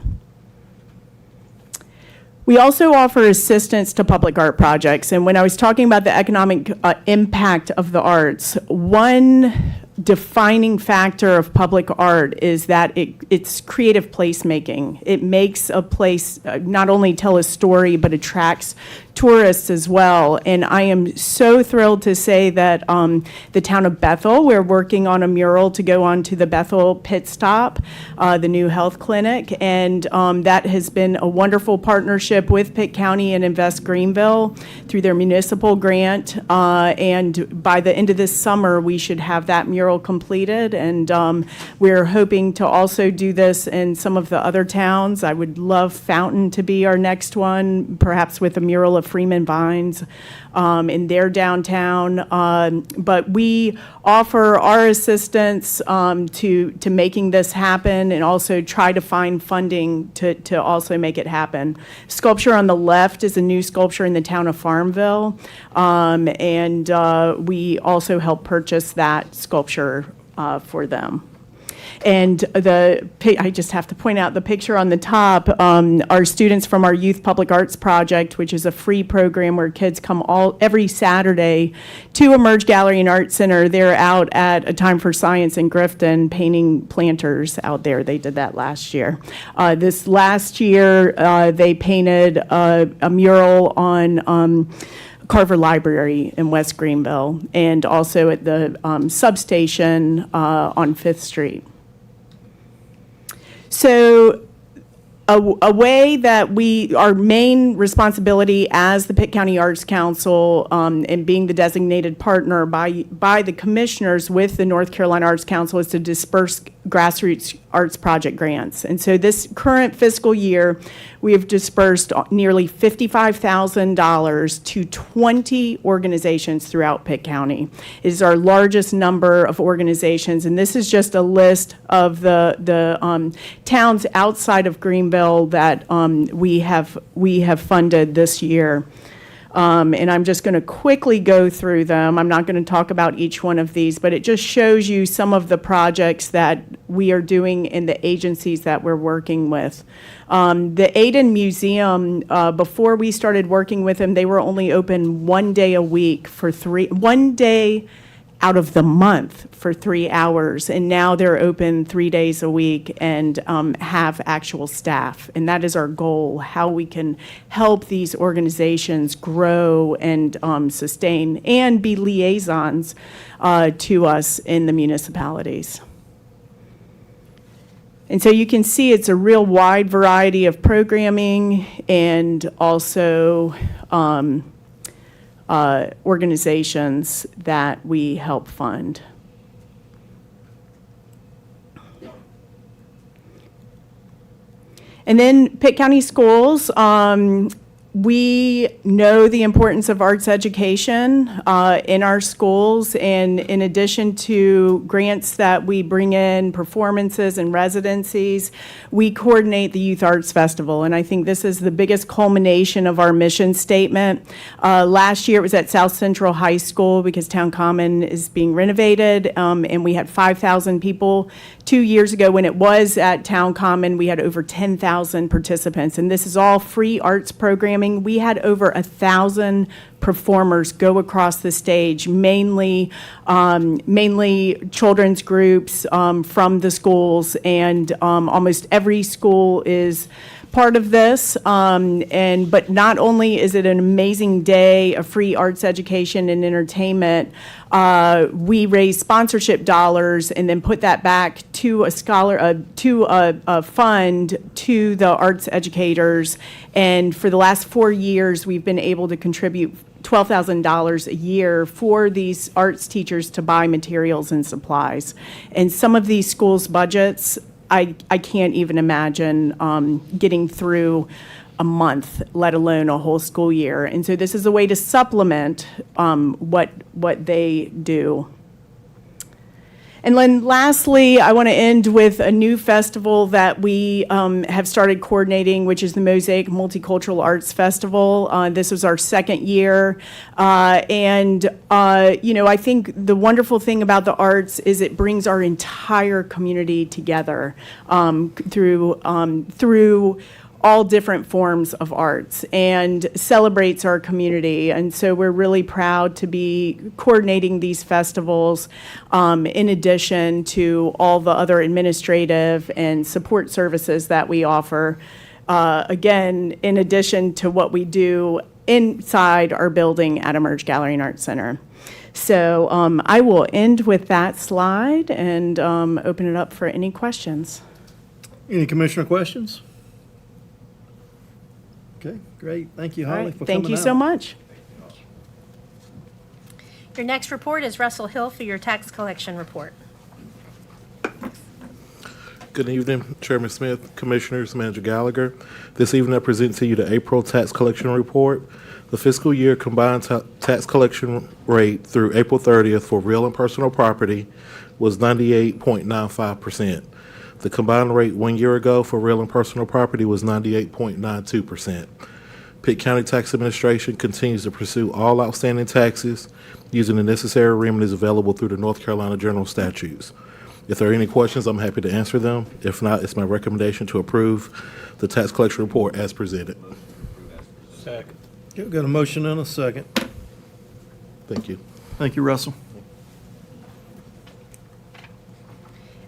[SPEAKER 20] We also offer assistance to public art projects, and when I was talking about the economic impact of the arts, one defining factor of public art is that it's creative placemaking. It makes a place not only tell a story, but attracts tourists as well. And I am so thrilled to say that the town of Bethel, we're working on a mural to go on to the Bethel Pit Stop, the new health clinic. And that has been a wonderful partnership with Pitt County and Invest Greenville through their municipal grant. And by the end of this summer, we should have that mural completed. And we're hoping to also do this in some of the other towns. I would love Fountain to be our next one, perhaps with a mural of Freeman Vines in their downtown. But we offer our assistance to making this happen, and also try to find funding to also make it happen. Sculpture on the left is a new sculpture in the town of Farmville, and we also help purchase that sculpture for them. And I just have to point out the picture on the top, our students from our Youth Public Arts Project, which is a free program where kids come every Saturday to Emerge Gallery and Art Center. They're out at A Time for Science in Grifton painting planters out there. They did that last year. This last year, they painted a mural on Carver Library in West Greenville, and also at the substation on 5th Street. So a way that our main responsibility as the Pitt County Arts Council, and being the designated partner by the commissioners with the North Carolina Arts Council, is to disperse grassroots arts project grants. And so this current fiscal year, we have dispersed nearly $55,000 to 20 organizations throughout Pitt County. It is our largest number of organizations, and this is just a list of the towns outside of Greenville that we have funded this year. And I'm just going to quickly go through them. I'm not going to talk about each one of these, but it just shows you some of the projects that we are doing in the agencies that we're working with. The Aiden Museum, before we started working with them, they were only open one day a week for one day out of the month for 3 hours, and now they're open 3 days a week and have actual staff. And that is our goal, how we can help these organizations grow and sustain and be liaisons to us in the municipalities. And so you can see it's a real wide variety of programming and also organizations that we help fund. And then Pitt County Schools, we know the importance of arts education in our schools, and in addition to grants that we bring in, performances and residencies, we coordinate the Youth Arts Festival, and I think this is the biggest culmination of our mission statement. Last year it was at South Central High School because Town Common is being renovated, and we had 5,000 people. 2 years ago when it was at Town Common, we had over 10,000 participants, and this is all free arts programming. We had over 1,000 performers go across the stage, mainly children's groups from the schools, and almost every school is part of this. But not only is it an amazing day of free arts education and entertainment, we raise sponsorship dollars and then put that back to a fund to the arts educators. And for the last 4 years, we've been able to contribute $12,000 a year for these arts teachers to buy materials and supplies. And some of these schools' budgets, I can't even imagine getting through a month, let alone a whole school year. And so this is a way to supplement what they do. And then lastly, I want to end with a new festival that we have started coordinating, which is the Mosaic Multicultural Arts Festival. This was our second year. I think the wonderful thing about the arts is it brings our entire community together through all different forms of arts and celebrates our community. And so we're really proud to be coordinating these festivals in addition to all the other administrative and support services that we offer. Again, in addition to what we do inside our building at Emerge Gallery and Art Center. So I will end with that slide and open it up for any questions.
[SPEAKER 3] Any commissioner questions? Okay, great. Thank you,
[SPEAKER 20] All
[SPEAKER 3] Holly,
[SPEAKER 20] right,
[SPEAKER 3] for coming out.
[SPEAKER 20] thank you so much.
[SPEAKER 2] Your next report is Russell Hill for your tax collection report.
[SPEAKER 21] Good evening, Chairman Smith, Commissioners, Manager Gallagher. This evening I present to you the April tax collection report. The fiscal year combined tax collection rate through April 30th for real and personal property was 98.95%. The combined rate 1 year ago for real and personal property was 98.92%. Pitt County Tax Administration continues to pursue all outstanding taxes using the necessary remedies available through the North Carolina General Statutes. If there are any questions, I'm happy to answer them. If not, it's my recommendation to approve the tax collection report as presented.
[SPEAKER 3] Second. Okay, we've got a motion and a second.
[SPEAKER 21] Thank you.
[SPEAKER 3] Thank you, Russell.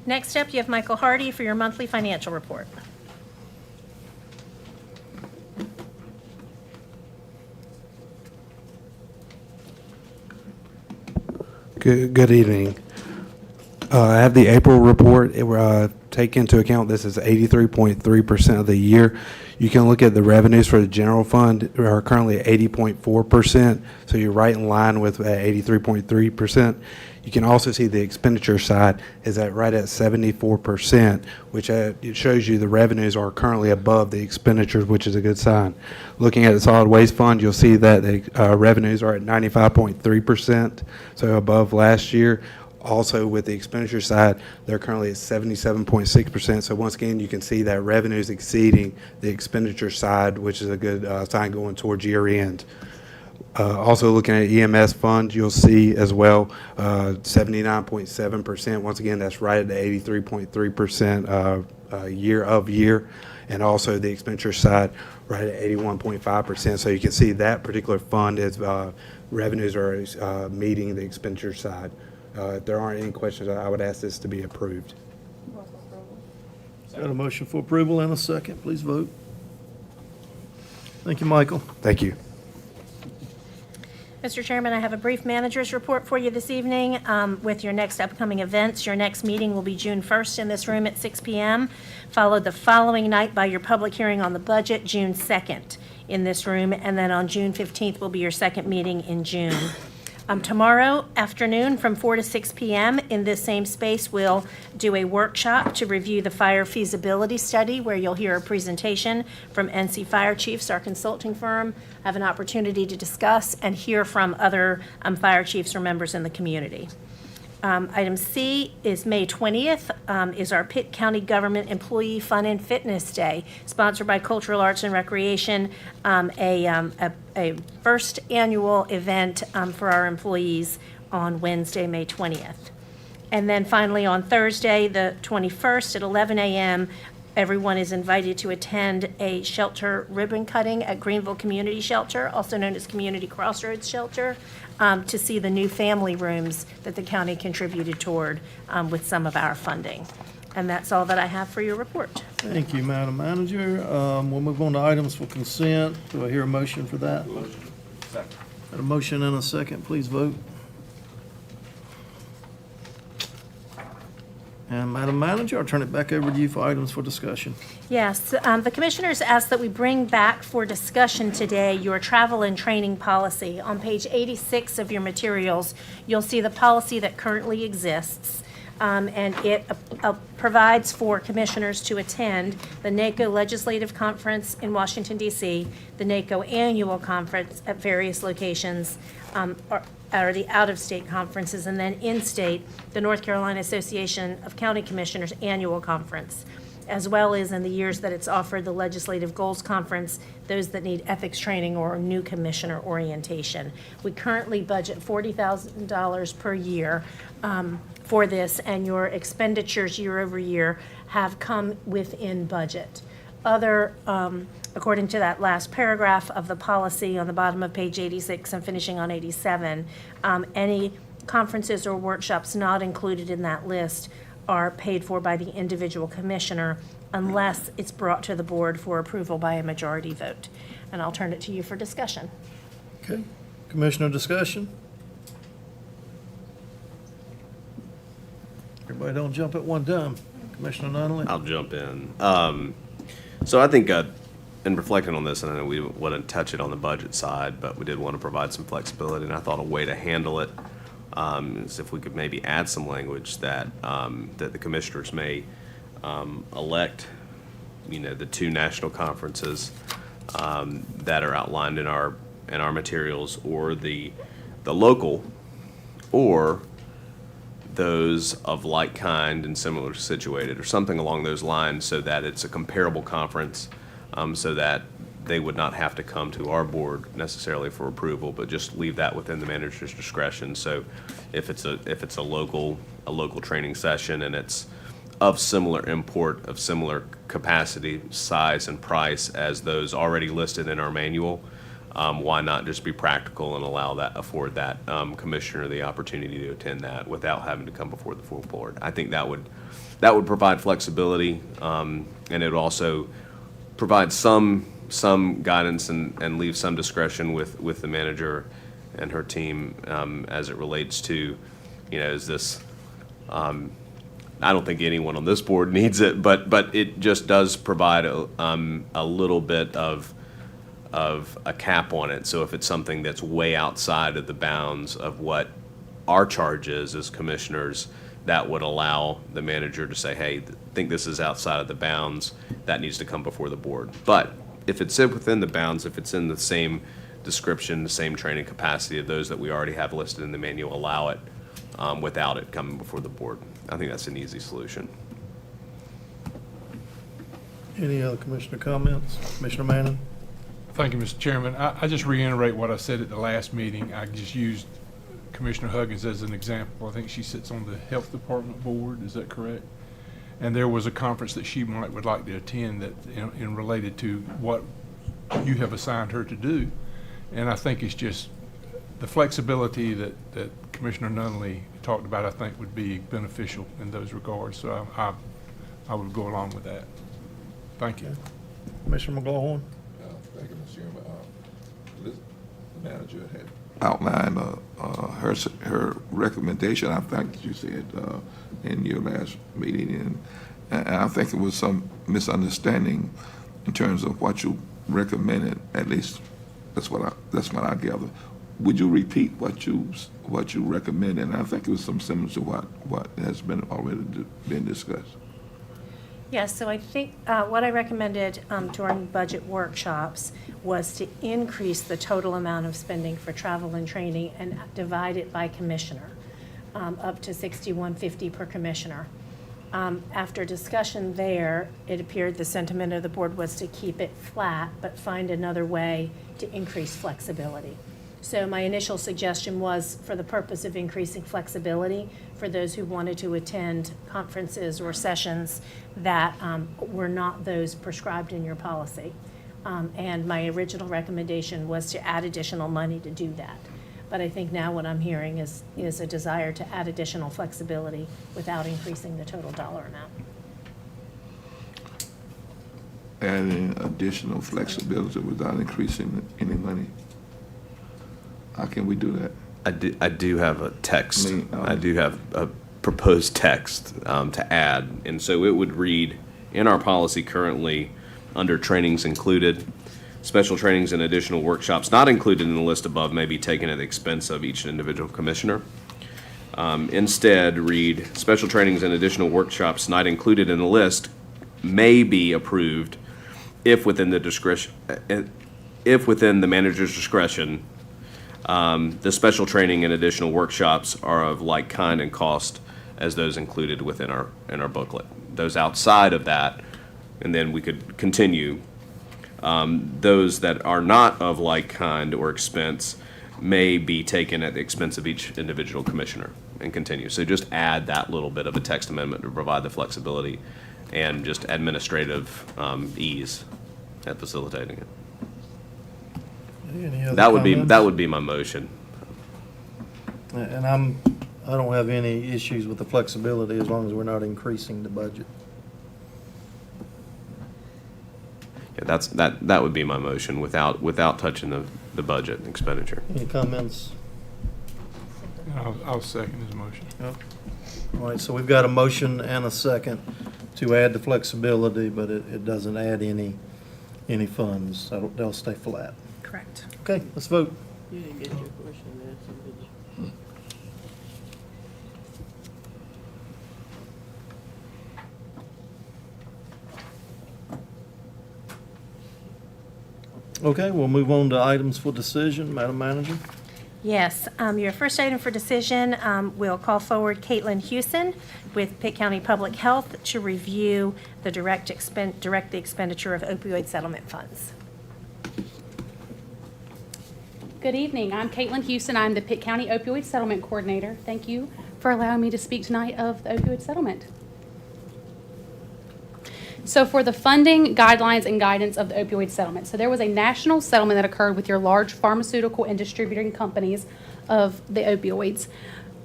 [SPEAKER 2] Next up, you have Michael Hardy for your monthly financial report.
[SPEAKER 22] Good evening. I have the April report. Take into account this is 83.3% of the year. You can look at the revenues for the general fund are currently at 80.4%, so you're right in line with 83.3%. You can also see the expenditure side is right at 74%, which it shows you the revenues are currently above the expenditures, which is a good sign. Looking at the solid waste fund, you'll see that the revenues are at 95.3%, so above last year. Also, with the expenditure side, they're currently at 77.6%. So once again, you can see that revenues exceeding the expenditure side, which is a good sign going towards year end. Also looking at EMS fund, you'll see as well 79.7%. Once again, that's right at the 83.3% year of year. And also the expenditure side right at 81.5%. So you can see that particular fund is revenues are meeting the expenditure side. If there aren't any questions, I would ask this to be approved.
[SPEAKER 3] Got a motion for approval and a second. Please vote. Thank you, Michael.
[SPEAKER 22] Thank you.
[SPEAKER 2] Mr. Chairman, I have a brief manager's report for you this evening with your next upcoming events. Your next meeting will be June 1st in this room at 6 p.m., followed the following night by your public hearing on the budget, June 2nd in this room, and then on June 15th will be your second meeting in June. Tomorrow afternoon from 4 to 6 p.m. in this same space, we'll do a workshop to review the fire feasibility study where you'll hear a presentation from NC Fire Chiefs, our consulting firm, have an opportunity to discuss and hear from other fire chiefs or members in the community. Item C is May 20th is our Pitt County Government Employee Fun and Fitness Day, sponsored by Cultural Arts and Recreation, a first annual event for our employees on Wednesday, May 20th. And then finally on Thursday, the 21st at 11 a.m., everyone is invited to attend a shelter ribbon cutting at Greenville Community Shelter, also known as Community Crossroads Shelter, to see the new family rooms that the county contributed toward with some of our funding. And that's all that I have for your report.
[SPEAKER 3] Thank you, Madam Manager. We'll move on to items for consent. Do I hear a motion for that?
[SPEAKER 13] Motion. Second.
[SPEAKER 3] Got a motion and a second. Please vote. And Madam Manager, I'll turn it back over to you for items for discussion.
[SPEAKER 2] Yes, the commissioners asked that we bring back for discussion today your travel and training policy. On page 86 of your materials, you'll see the policy that currently exists. And it provides for commissioners to attend the NACO Legislative Conference in Washington, D.C., the NACO Annual Conference at various locations, or the out-of-state conferences, and then in-state, the North Carolina Association of County Commissioners Annual Conference, as well as in the years that it's offered the Legislative Goals Conference, those that need ethics training or new commissioner orientation. We currently budget $40,000 per year for this, and your expenditures year over year have come within budget. According to that last paragraph of the policy on the bottom of page 86 and finishing on 87, any conferences or workshops not included in that list are paid for by the individual commissioner unless it's brought to the board for approval by a majority vote. and I'll turn it to you for discussion.
[SPEAKER 3] Okay. Commissioner discussion? Everybody don't jump at one time. Commissioner Nunley?
[SPEAKER 14] I'll jump in. So I think, in reflecting on this, and I know we wouldn't touch it on the budget side, but we did want to provide some flexibility, and I thought a way to handle it is if we could maybe add some language that, that the commissioners may elect, the two national conferences that are outlined in our materials, or the local, or those of like kind and similar situated, or something along those lines, so that it's a comparable conference, so that they would not have to come to our board necessarily for approval, but just leave that within the manager's discretion. So if it's a local training session and it's of similar import, of similar capacity, size, and price as those already listed in our manual, why not just be practical and afford that commissioner the opportunity to attend that without having to come before the full board? I think that would provide flexibility, and it would also provide some guidance and leave some discretion with the manager and her team as it relates to, is this, I don't think anyone on this board needs it, but it just does provide a little bit of a cap on it. So if it's something that's way outside of the bounds of what our charge is as commissioners, that would allow the manager to say, hey, I think this is outside of the bounds, that needs to come before the board. But if it's within the bounds, if it's in the same description, the same training capacity of those that we already have listed in the manual, allow it without it coming before the board. I think that's an easy solution.
[SPEAKER 3] Any other commissioner comments? Commissioner Manning?
[SPEAKER 17] Thank you, Mr. Chairman. I just reiterate what I said at the last meeting. I just used Commissioner Huggins as an example. I think she sits on the Health Department board, is that correct? And there was a conference that she would like to attend that in related to what you have assigned her to do. And I think it's just the flexibility that Commissioner Nunley talked about, I think would be beneficial in those regards. So I would go along with that. Thank you.
[SPEAKER 3] Commissioner McGlowhorn?
[SPEAKER 5] Thank you, Mr. Chairman. The manager had outlined her recommendation, I think you said, in your last meeting, and I think it was some misunderstanding in terms of what you recommended. At least that's what I gather. Would you repeat what you recommended? And I think it was some similar to what has already been discussed.
[SPEAKER 2] Yes, so I think what I recommended during budget workshops was to increase the total amount of spending for travel and training and divide it by commissioner, up to $61.50 per commissioner. After discussion there, it appeared the sentiment of the board was to keep it flat, but find another way to increase flexibility. So my initial suggestion was, for the purpose of increasing flexibility for those who wanted to attend conferences or sessions that were not those prescribed in your policy. And my original recommendation was to add additional money to do that. But I think now what I'm hearing is a desire to add additional flexibility without increasing the total dollar amount.
[SPEAKER 5] Adding additional flexibility without increasing any money. How can we do that?
[SPEAKER 14] I do have a text. I do have a proposed text to add. And so it would read, in our policy currently, under trainings included, special trainings and additional workshops not included in the list above may be taken at the expense of each individual commissioner. Instead, read, special trainings and additional workshops not included in the list may be approved if within the manager's discretion. The special training and additional workshops are of like kind and cost as those included within our booklet. Those outside of that, and then we could continue. Those that are not of like kind or expense may be taken at the expense of each individual commissioner, and continue. So just add that little bit of a text amendment to provide the flexibility and just administrative ease at facilitating it.
[SPEAKER 3] Any other
[SPEAKER 14] That
[SPEAKER 3] comments?
[SPEAKER 14] would be my motion.
[SPEAKER 3] And I don't have any issues with the flexibility as long as we're not increasing the budget.
[SPEAKER 14] That would be my motion without touching the budget expenditure.
[SPEAKER 3] Any comments?
[SPEAKER 17] I'll second his motion.
[SPEAKER 3] All right, so we've got a motion and a second to add the flexibility, but it doesn't add any funds. They'll stay flat.
[SPEAKER 2] Correct.
[SPEAKER 3] Okay, let's vote.
[SPEAKER 7] You didn't get your question answered, did you?
[SPEAKER 3] Okay, we'll move on to items for decision. Madam Manager?
[SPEAKER 2] Yes, your first item for decision, we'll call forward Caitlin Hewson with Pitt County Public Health to review the direct the expenditure of opioid settlement funds.
[SPEAKER 8] Good evening. I'm Caitlin Hewson. I'm the Pitt County Opioid Settlement Coordinator. Thank you for allowing me to speak tonight of the opioid settlement. So for the funding, guidelines, and guidance of the opioid settlement. So there was a national settlement that occurred with your large pharmaceutical and distributing companies of the opioids.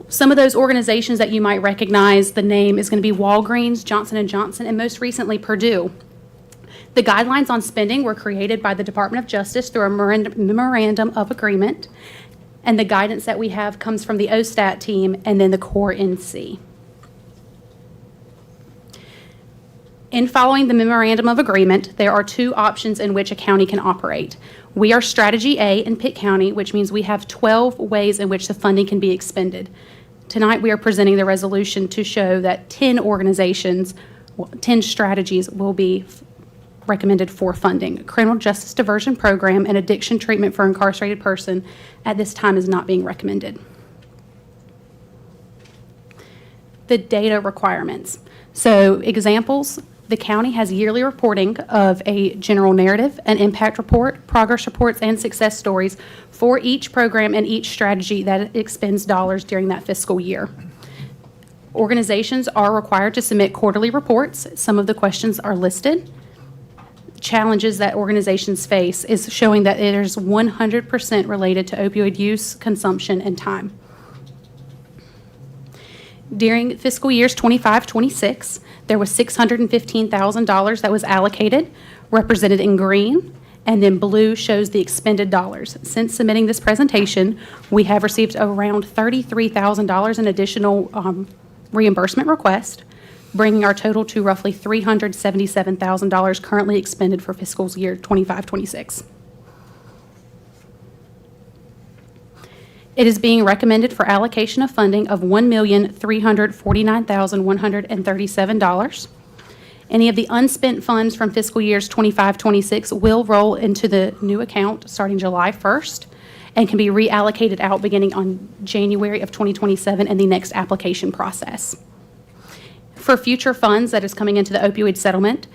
[SPEAKER 8] Some of those organizations that you might recognize, the name is going to be Walgreens, Johnson & Johnson, and most recently Purdue. The guidelines on spending were created by the Department of Justice through a memorandum of agreement, and the guidance that we have comes from the OSTAT team and then the Core NC. In following the memorandum of agreement, there are two options in which a county can operate. We are Strategy A in Pitt County, which means we have 12 ways in which the funding can be expended. Tonight, we are presenting the resolution to show that 10 strategies will be recommended for funding. Criminal Justice Diversion Program and addiction treatment for incarcerated person at this time is not being recommended. The data requirements. So examples, the county has yearly reporting of a general narrative, an impact report, progress reports, and success stories for each program and each strategy that expends dollars during that fiscal year. Organizations are required to submit quarterly reports. Some of the questions are listed. Challenges that organizations face is showing that it is 100% related to opioid use, consumption, and time. During fiscal years 25-26, there was $615,000 that was allocated, represented in green, and then blue shows the expended dollars. Since submitting this presentation, we have received around $33,000 in additional reimbursement requests, bringing our total to roughly $377,000 currently expended for fiscal year 25-26. It is being recommended for allocation of funding of $1,349,137. Any of the unspent funds from fiscal years 25-26 will roll into the new account starting July 1st and can be reallocated out beginning on January of 2027 in the next application process. For future funds that is coming into the opioid settlement,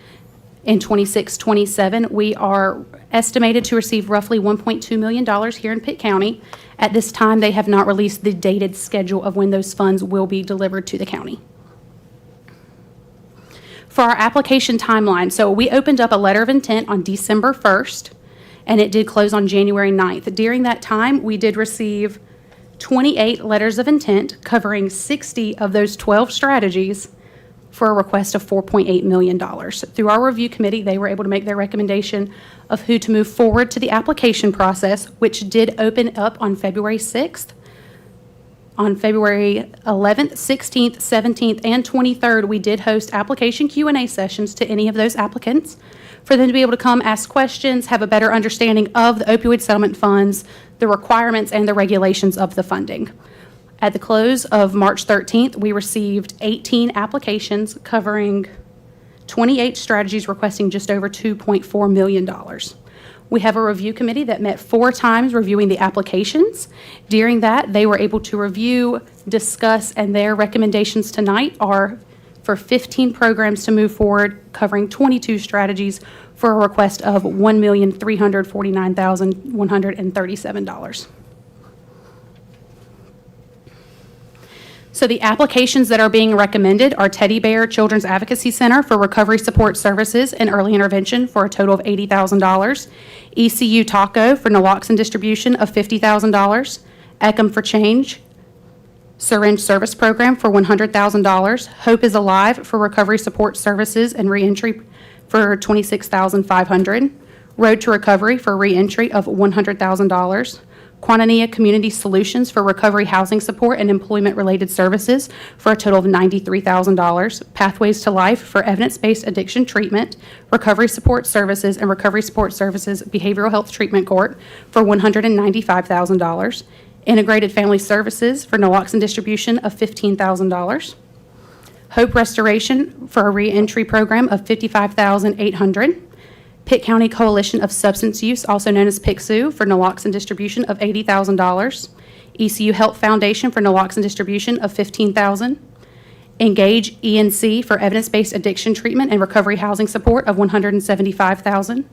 [SPEAKER 8] in 26-27, we are estimated to receive roughly $1.2 million here in Pitt County. At this time, they have not released the dated schedule of when those funds will be delivered to the county. For our application timeline, so we opened up a letter of intent on December 1st, and it did close on January 9th. During that time, we did receive 28 letters of intent covering 60 of those 12 strategies for a request of $4.8 million. Through our review committee, they were able to make their recommendation of who to move forward to the application process, which did open up on February 6th. On February 11th, 16th, 17th, and 23rd, we did host application Q&A sessions to any of those applicants for them to be able to come ask questions, have a better understanding of the opioid settlement funds, the requirements, and the regulations of the funding. At the close of March 13th, we received 18 applications covering 28 strategies requesting just over $2.4 million. We have a review committee that met 4 times reviewing the applications. During that, they were able to review, discuss, and their recommendations tonight are for 15 programs to move forward, covering 22 strategies for a request of $1,349,137. So the applications that are being recommended are Teddy Bear Children's Advocacy Center for Recovery Support Services and Early Intervention for a total of $80,000, ECU Taco for naloxone distribution of $50,000, ECM for Change Syringe Service Program for $100,000, Hope is Alive for Recovery Support Services and Reentry for $26,500. Road to Recovery for reentry of $100,000. Quantinia Community Solutions for recovery housing support and employment-related services for a total of $93,000. Pathways to Life for evidence-based addiction treatment, recovery support services, and recovery support services behavioral health treatment court for $195,000. Integrated Family Services for naloxone distribution of $15,000. Hope Restoration for a reentry program of $55,800. Pitt County Coalition of Substance Use, also known as PICSU, for naloxone distribution of $80,000. ECU Health Foundation for naloxone distribution of $15,000. Engage ENC for evidence-based addiction treatment and recovery housing support of $175,000.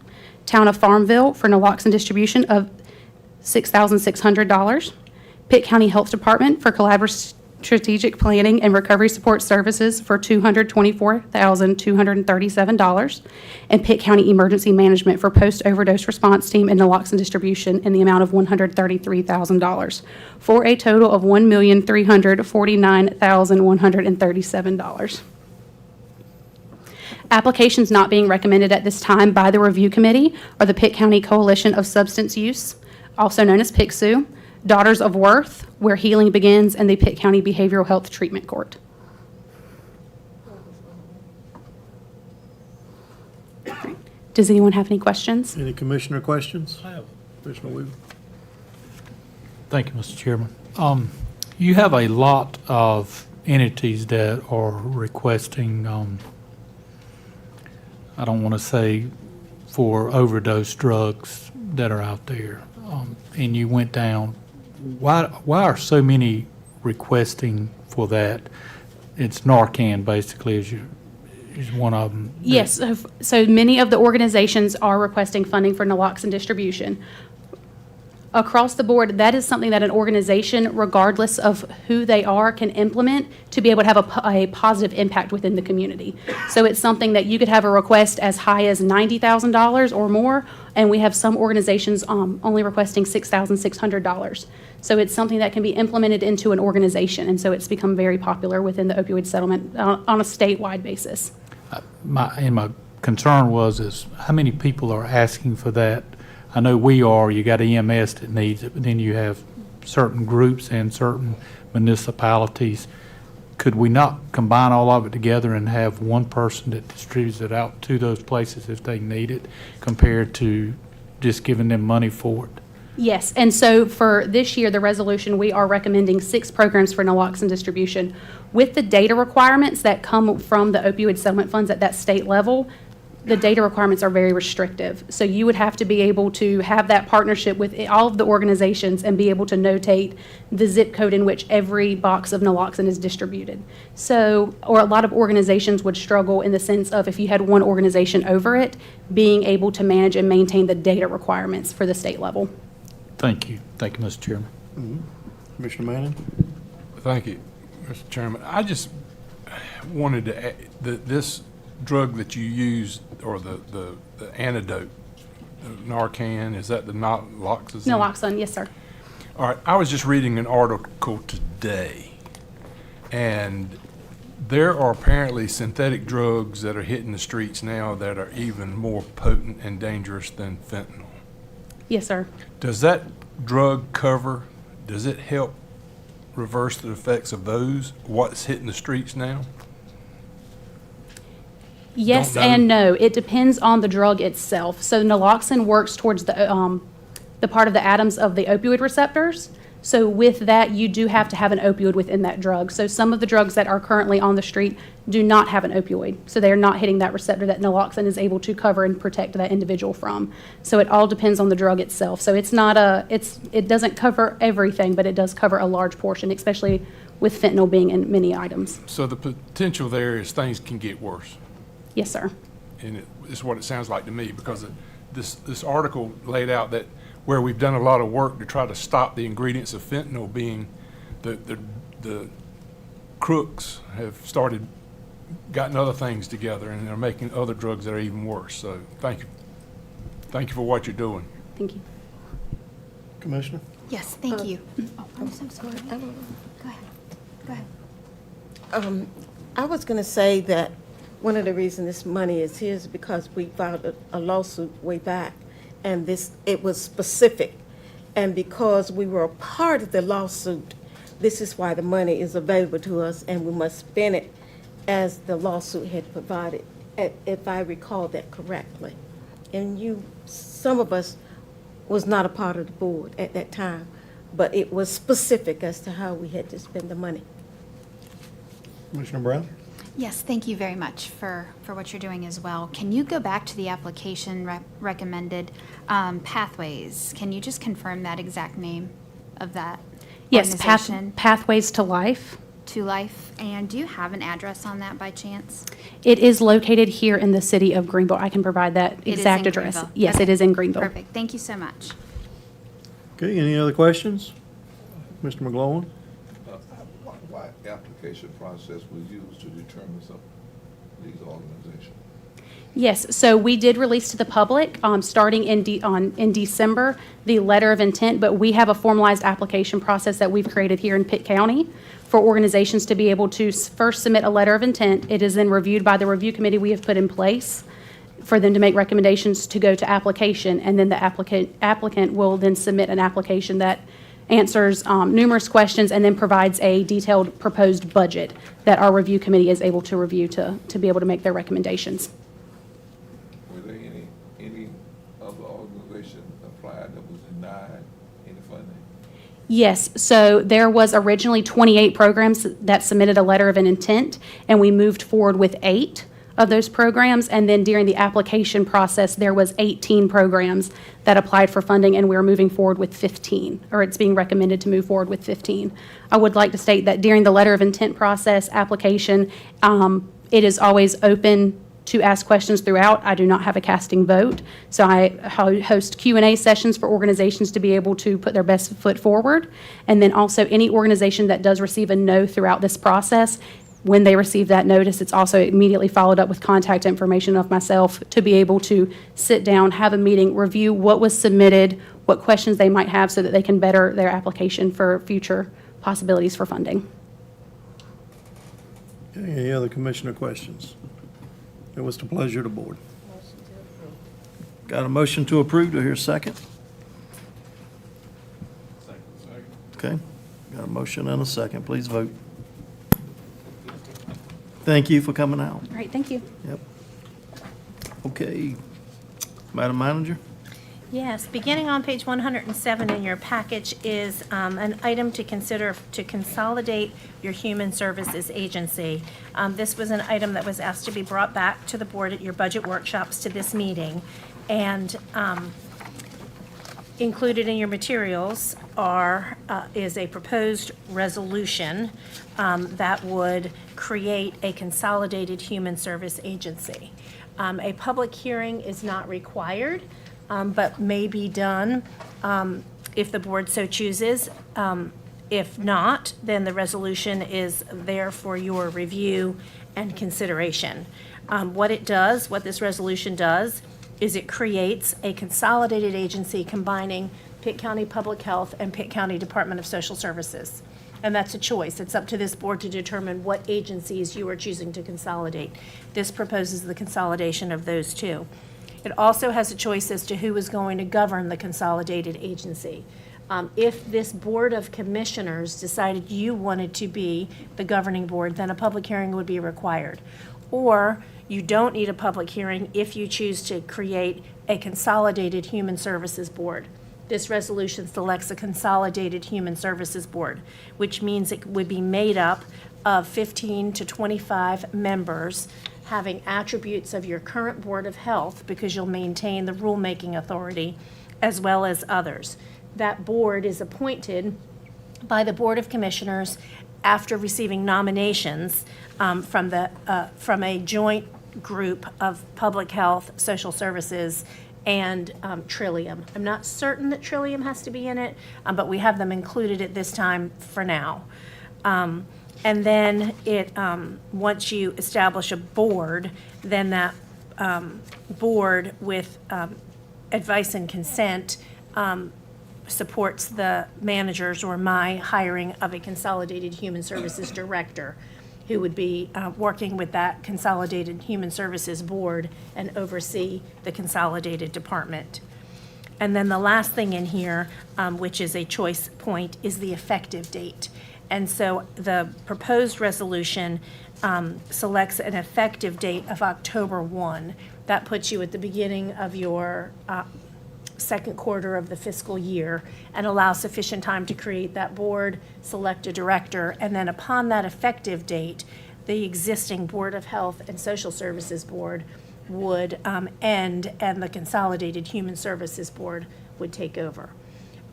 [SPEAKER 8] Town of Farmville for naloxone distribution of $6,600. Pitt County Health Department for collaborative strategic planning and recovery support services for $224,237, and Pitt County Emergency Management for post-overdose response team and naloxone distribution in the amount of $133,000, for a total of $1,349,137. Applications not being recommended at this time by the review committee are the Pitt County Coalition of Substance Use, also known as PICSU, Daughters of Worth, Where Healing Begins, and the Pitt County Behavioral Health Treatment Court. Does anyone have any questions?
[SPEAKER 3] Any commissioner questions? I have. Commissioner Weaver.
[SPEAKER 9] Thank you, Mr. Chairman. You have a lot of entities that are requesting, I don't want to say for overdose drugs that are out there, and you went down. Why are so many requesting for that? It's Narcan, basically, is one of them.
[SPEAKER 8] Yes, so many of the organizations are requesting funding for naloxone distribution. Across the board, that is something that an organization, regardless of who they are, can implement to be able to have a positive impact within the community. So it's something that you could have a request as high as $90,000 or more, and we have some organizations only requesting $6,600. So it's something that can be implemented into an organization, and so it's become very popular within the opioid settlement on a statewide basis.
[SPEAKER 9] My concern is how many people are asking for that? I know we are. You got EMS that needs it, but then you have certain groups and certain municipalities. Could we not combine all of it together and have one person that distributes it out to those places if they need it, compared to just giving them money for it?
[SPEAKER 8] Yes, and so for this year, the resolution, we are recommending 6 programs for naloxone distribution. With the data requirements that come from the opioid settlement funds at that state level, the data requirements are very restrictive. So you would have to be able to have that partnership with all of the organizations and be able to notate the zip code in which every box of naloxone is distributed. So, or a lot of organizations would struggle in the sense of if you had one organization over it, being able to manage and maintain the data requirements for the state level.
[SPEAKER 9] Thank you. Thank you, Mr. Chairman.
[SPEAKER 3] Commissioner Manning?
[SPEAKER 17] Thank you, Mr. Chairman. I just wanted to add this drug that you use, or the antidote, Narcan, is that the naloxone?
[SPEAKER 8] Naloxone, yes, sir.
[SPEAKER 17] All right, I was just reading an article today, and there are apparently synthetic drugs that are hitting the streets now that are even more potent and dangerous than fentanyl.
[SPEAKER 8] Yes, sir.
[SPEAKER 17] Does that drug does it help reverse the effects of what's hitting the streets now?
[SPEAKER 8] Yes and no. It depends on the drug itself. So naloxone works towards the part of the atoms of the opioid receptors. So with that, you do have to have an opioid within that drug. So some of the drugs that are currently on the street do not have an opioid. So they're not hitting that receptor that naloxone is able to cover and protect that individual from. So it all depends on the drug itself. So it's not it doesn't cover everything, but it does cover a large portion, especially with fentanyl being in many items.
[SPEAKER 17] So the potential there is things can get worse.
[SPEAKER 8] Yes, sir.
[SPEAKER 17] And it's what it sounds like to me, because this article laid out that where we've done a lot of work to try to stop the ingredients of fentanyl being the crooks have gotten other things together, and they're making other drugs that are even worse. So thank you. Thank you for what you're doing.
[SPEAKER 8] Thank you.
[SPEAKER 3] Commissioner?
[SPEAKER 4] Yes, thank you. Oh, I'm so sorry. Go ahead. Go ahead.
[SPEAKER 7] I was going to say that
[SPEAKER 10] one of the reasons this money is here is because we filed a lawsuit way back, and it was specific. And because we were a part of the lawsuit, this is why the money is available to us, and we must spend it as the lawsuit had provided, if I recall that correctly. And some of us was not a part of the board at that time, but it was specific as to how we had to spend the money.
[SPEAKER 3] Commissioner Brown?
[SPEAKER 4] Yes, thank you very much for what you're doing as well. Can you go back to the application recommended pathways? Can you just confirm that exact name of that
[SPEAKER 8] Yes,
[SPEAKER 4] organization?
[SPEAKER 8] Pathways to Life.
[SPEAKER 4] To Life. And do you have an address on that by chance?
[SPEAKER 8] It is located here in the city of Greenville. I can provide that
[SPEAKER 4] It is
[SPEAKER 8] exact
[SPEAKER 4] in
[SPEAKER 8] address.
[SPEAKER 4] Greenville.
[SPEAKER 8] Yes,
[SPEAKER 4] Okay.
[SPEAKER 8] it is in Greenville.
[SPEAKER 4] Perfect. Thank you so much.
[SPEAKER 3] Okay, any other questions? Mr. McGlowan?
[SPEAKER 5] What application process was used to determine some of these organizations?
[SPEAKER 8] Yes, so we did release to the public, starting in December, the letter of intent, but we have a formalized application process that we've created here in Pitt County for organizations to be able to first submit a letter of intent. It is then reviewed by the review committee we have put in place for them to make recommendations to go to application, and then the applicant will then submit an application that answers numerous questions and then provides a detailed proposed budget that our review committee is able to review to be able to make their recommendations.
[SPEAKER 5] Were there any other organization applied that was denied any funding?
[SPEAKER 8] Yes, so there was originally 28 programs that submitted a letter of an intent, and we moved forward with 8 of those programs, and then during the application process, there was 18 programs that applied for funding, and we're moving forward with 15, or it's being recommended to move forward with 15. I would like to state that during the letter of intent process application, it is always open to ask questions throughout. I do not have a casting vote, so I host Q&A sessions for organizations to be able to put their best foot forward, and then also any organization that does receive a no throughout this process, when they receive that notice, it's also immediately followed up with contact information of myself to be able to sit down, have a meeting, review what was submitted, what questions they might have so that they can better their application for future possibilities for funding.
[SPEAKER 3] Okay, any other commissioner questions? It was the pleasure of the board. Got a motion to approve. Do I hear a second?
[SPEAKER 17] Second.
[SPEAKER 3] Okay, got a motion and a second. Please vote. Thank you for coming out.
[SPEAKER 8] All right, thank you.
[SPEAKER 3] Yep. Okay, Madam Manager?
[SPEAKER 2] Yes, beginning on page 107 in your package is an item to consider to consolidate your human services agency. This was an item that was asked to be brought back to the board at your budget workshops to this meeting. And included in your materials is a proposed resolution that would create a consolidated human service agency. A public hearing is not required, but may be done if the board so chooses. If not, then the resolution is there for your review and consideration. What this resolution does, is it creates a consolidated agency combining Pitt County Public Health and Pitt County Department of Social Services. And that's a choice. It's up to this board to determine what agencies you are choosing to consolidate. This proposes the consolidation of those two. It also has a choice as to who is going to govern the consolidated agency. If this Board of Commissioners decided you wanted to be the governing board, then a public hearing would be required. Or you don't need a public hearing if you choose to create a consolidated human services board. This resolution selects a consolidated human services board, which means it would be made up of 15 to 25 members having attributes of your current Board of Health, because you'll maintain the rulemaking authority, as well as others. That board is appointed by the Board of Commissioners after receiving nominations from a joint group of Public Health, Social Services, and Trillium. I'm not certain that Trillium has to be in it, but we have them included at this time for now. And then once you establish a board, then that board with advice and consent supports the managers or my hiring of a consolidated human services director. who would be working with that Consolidated Human Services Board and oversee the consolidated department. And then the last thing in here, which is a choice point, is the effective date. And so the proposed resolution selects an effective date of October 1. That puts you at the beginning of your second quarter of the fiscal year and allows sufficient time to create that board, select a director, and then upon that effective date, the existing Board of Health and Social Services Board would end and the Consolidated Human Services Board would take over.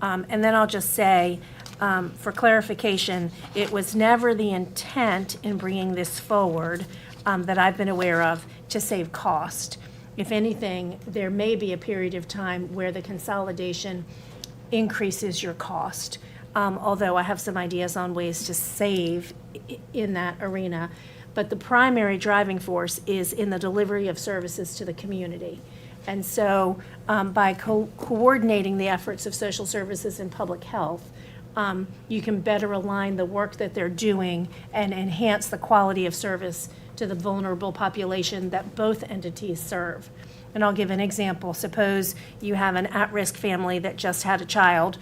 [SPEAKER 2] And then I'll just say, for clarification, it was never the intent in bringing this forward that I've been aware of to save cost. If anything, there may be a period of time where the consolidation increases your cost, although I have some ideas on ways to save in that arena. But the primary driving force is in the delivery of services to the community. And so by coordinating the efforts of social services and public health, you can better align the work that they're doing and enhance the quality of service to the vulnerable population that both entities serve. And I'll give an example. Suppose you have an at-risk family that just had a child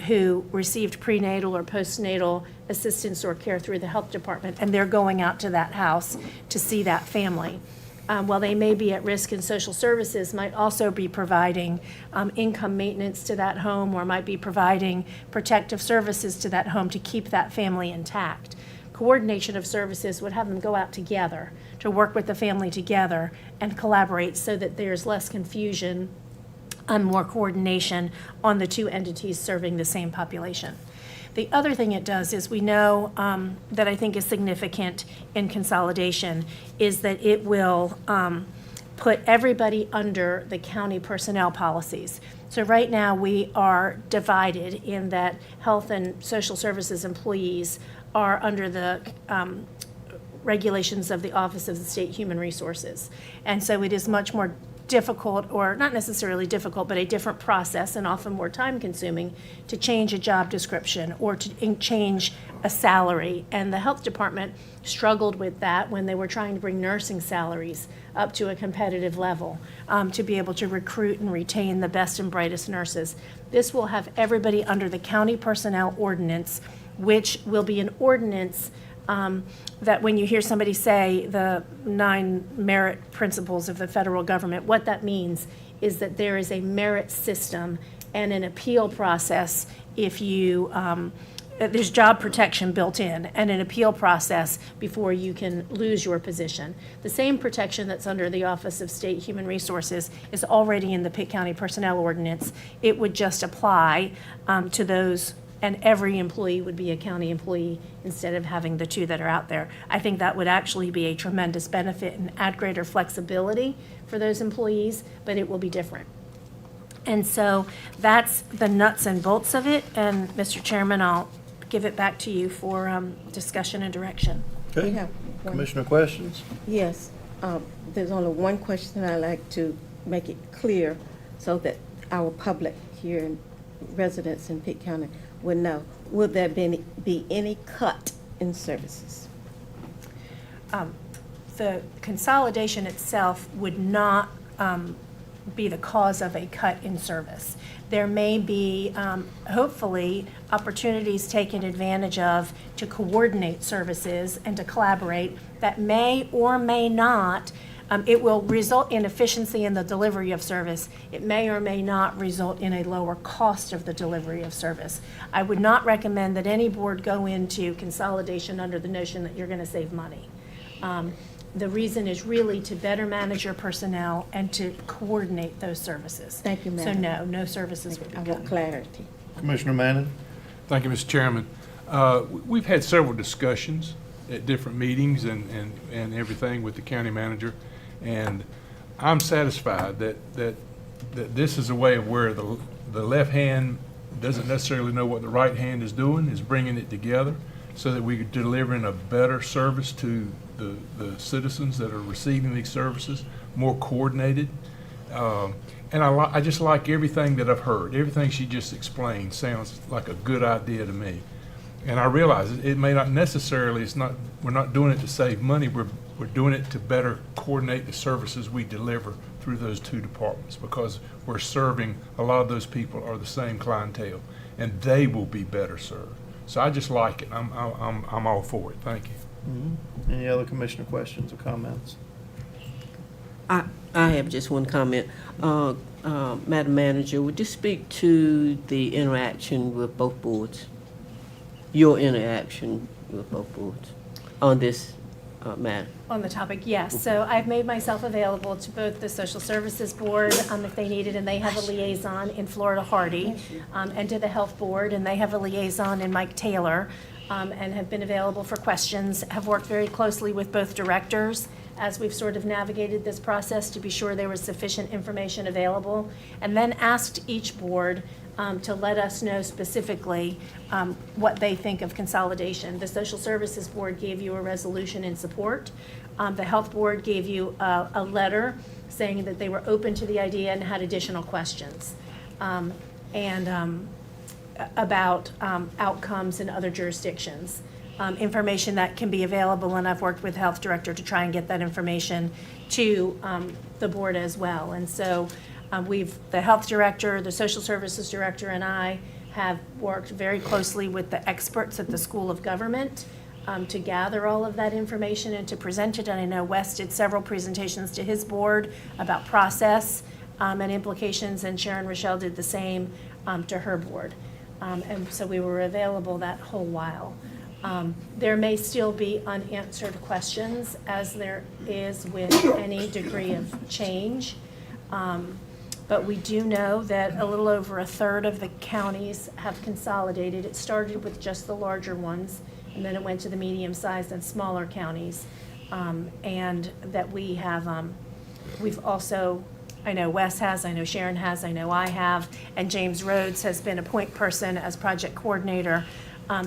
[SPEAKER 2] who received prenatal or postnatal assistance or care through the health department, and they're going out to that house to see that family. While they may be at risk in social services, might also be providing income maintenance to that home, or might be providing protective services to that home to keep that family intact. Coordination of services would have them go out together to work with the family together and collaborate so that there's less confusion and more coordination on the two entities serving the same population. The other thing it does is we know that I think is significant in consolidation is that it will put everybody under the county personnel policies. So right now we are divided in that health and social services employees are under the regulations of the Office of the State Human Resources. And so it is much more difficult, or not necessarily difficult, but a different process and often more time consuming to change a job description or to change a salary. And the health department struggled with that when they were trying to bring nursing salaries up to a competitive level to be able to recruit and retain the best and brightest nurses. This will have everybody under the county personnel ordinance, which will be an ordinance that when you hear somebody say the 9 merit principles of the federal government, what that means is that there is a merit system and an appeal process if you, there's job protection built in and an appeal process before you can lose your position. The same protection that's under the Office of State Human Resources is already in the Pitt County Personnel Ordinance. It would just apply to those, and every employee would be a county employee instead of having the 2 that are out there. I think that would actually be a tremendous benefit and add greater flexibility for those employees, but it will be different. And so that's the nuts and bolts of it. And Mr. Chairman, I'll give it back to you for discussion and direction.
[SPEAKER 3] Okay.
[SPEAKER 10] We have one.
[SPEAKER 3] Commissioner questions?
[SPEAKER 10] Yes, there's only one question I'd like to make it clear so that our public here and residents in Pitt County would know. Will there be any cut in services?
[SPEAKER 2] The consolidation itself would not be the cause of a cut in service. There may be, hopefully, opportunities taken advantage of to coordinate services and to collaborate that may or may not, it will result in efficiency in the delivery of service. It may or may not result in a lower cost of the delivery of service. I would not recommend that any board go into consolidation under the notion that you're going to save money. The reason is really to better manage your personnel and to coordinate those services.
[SPEAKER 10] Thank you,
[SPEAKER 2] So
[SPEAKER 10] ma'am.
[SPEAKER 2] no services would be
[SPEAKER 10] I
[SPEAKER 2] cut.
[SPEAKER 10] want clarity.
[SPEAKER 3] Commissioner Manning?
[SPEAKER 17] Thank you, Mr. Chairman. We've had several discussions at different meetings and everything with the county manager, and I'm satisfied that this is a way of where the left hand doesn't necessarily know what the right hand is doing, is bringing it together so that we're delivering a better service to the citizens that are receiving these services, more coordinated. And I just like everything that I've heard. Everything she just explained sounds like a good idea to me. And I realize it may not necessarily, we're not doing it to save money, we're doing it to better coordinate the services we deliver through those two departments, because we're serving, a lot of those people are the same clientele, and they will be better served. So I just like it. I'm all for it. Thank you.
[SPEAKER 3] Any other commissioner questions or comments?
[SPEAKER 7] I have just one comment. Madam Manager, would you speak to the interaction with both boards? Your interaction with both boards on this matter?
[SPEAKER 2] On the topic, yes. So I've made myself available to both the Social Services Board if they need it, and they have a liaison in Florida Hardy, and to the Health Board, and they have a liaison in Mike Taylor, and have been available for questions, have worked very closely with both directors as we've sort of navigated this process to be sure there was sufficient information available, and then asked each board to let us know specifically what they think of consolidation. The Social Services Board gave you a resolution in support. The Health Board gave you a letter saying that they were open to the idea and had additional questions about outcomes in other jurisdictions. Information that can be available, and I've worked with Health Director to try and get that information to the board as well. And so the Health Director, the Social Services Director, and I have worked very closely with the experts at the School of Government to gather all of that information and to present it. And I know Wes did several presentations to his board about process and implications, and Sharon Rochelle did the same to her board. And so we were available that whole while. There may still be unanswered questions, as there is with any degree of change. But we do know that a little over a third of the counties have consolidated. It started with just the larger ones, and then it went to the medium-sized and smaller counties. And that we have, we've also, I know Wes has, I know Sharon has, I know I have, and James Rhodes has been a point person as project coordinator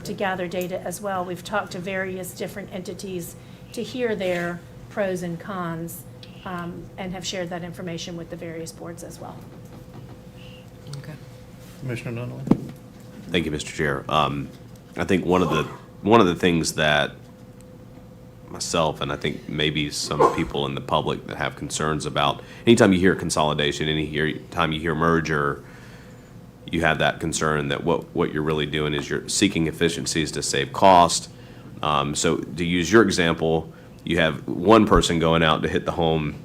[SPEAKER 2] to gather data as well. We've talked to various different entities to hear their pros and cons, and have shared that information with the various boards as well.
[SPEAKER 3] Okay. Commissioner Nunley.
[SPEAKER 14] Thank you, Mr. Chair. I think one of the things that myself, and I think maybe some people in the public that have concerns about, anytime you hear consolidation, anytime you hear merger, you have that concern that what you're really doing is you're seeking efficiencies to save cost. So to use your example, you have one person going out to hit the home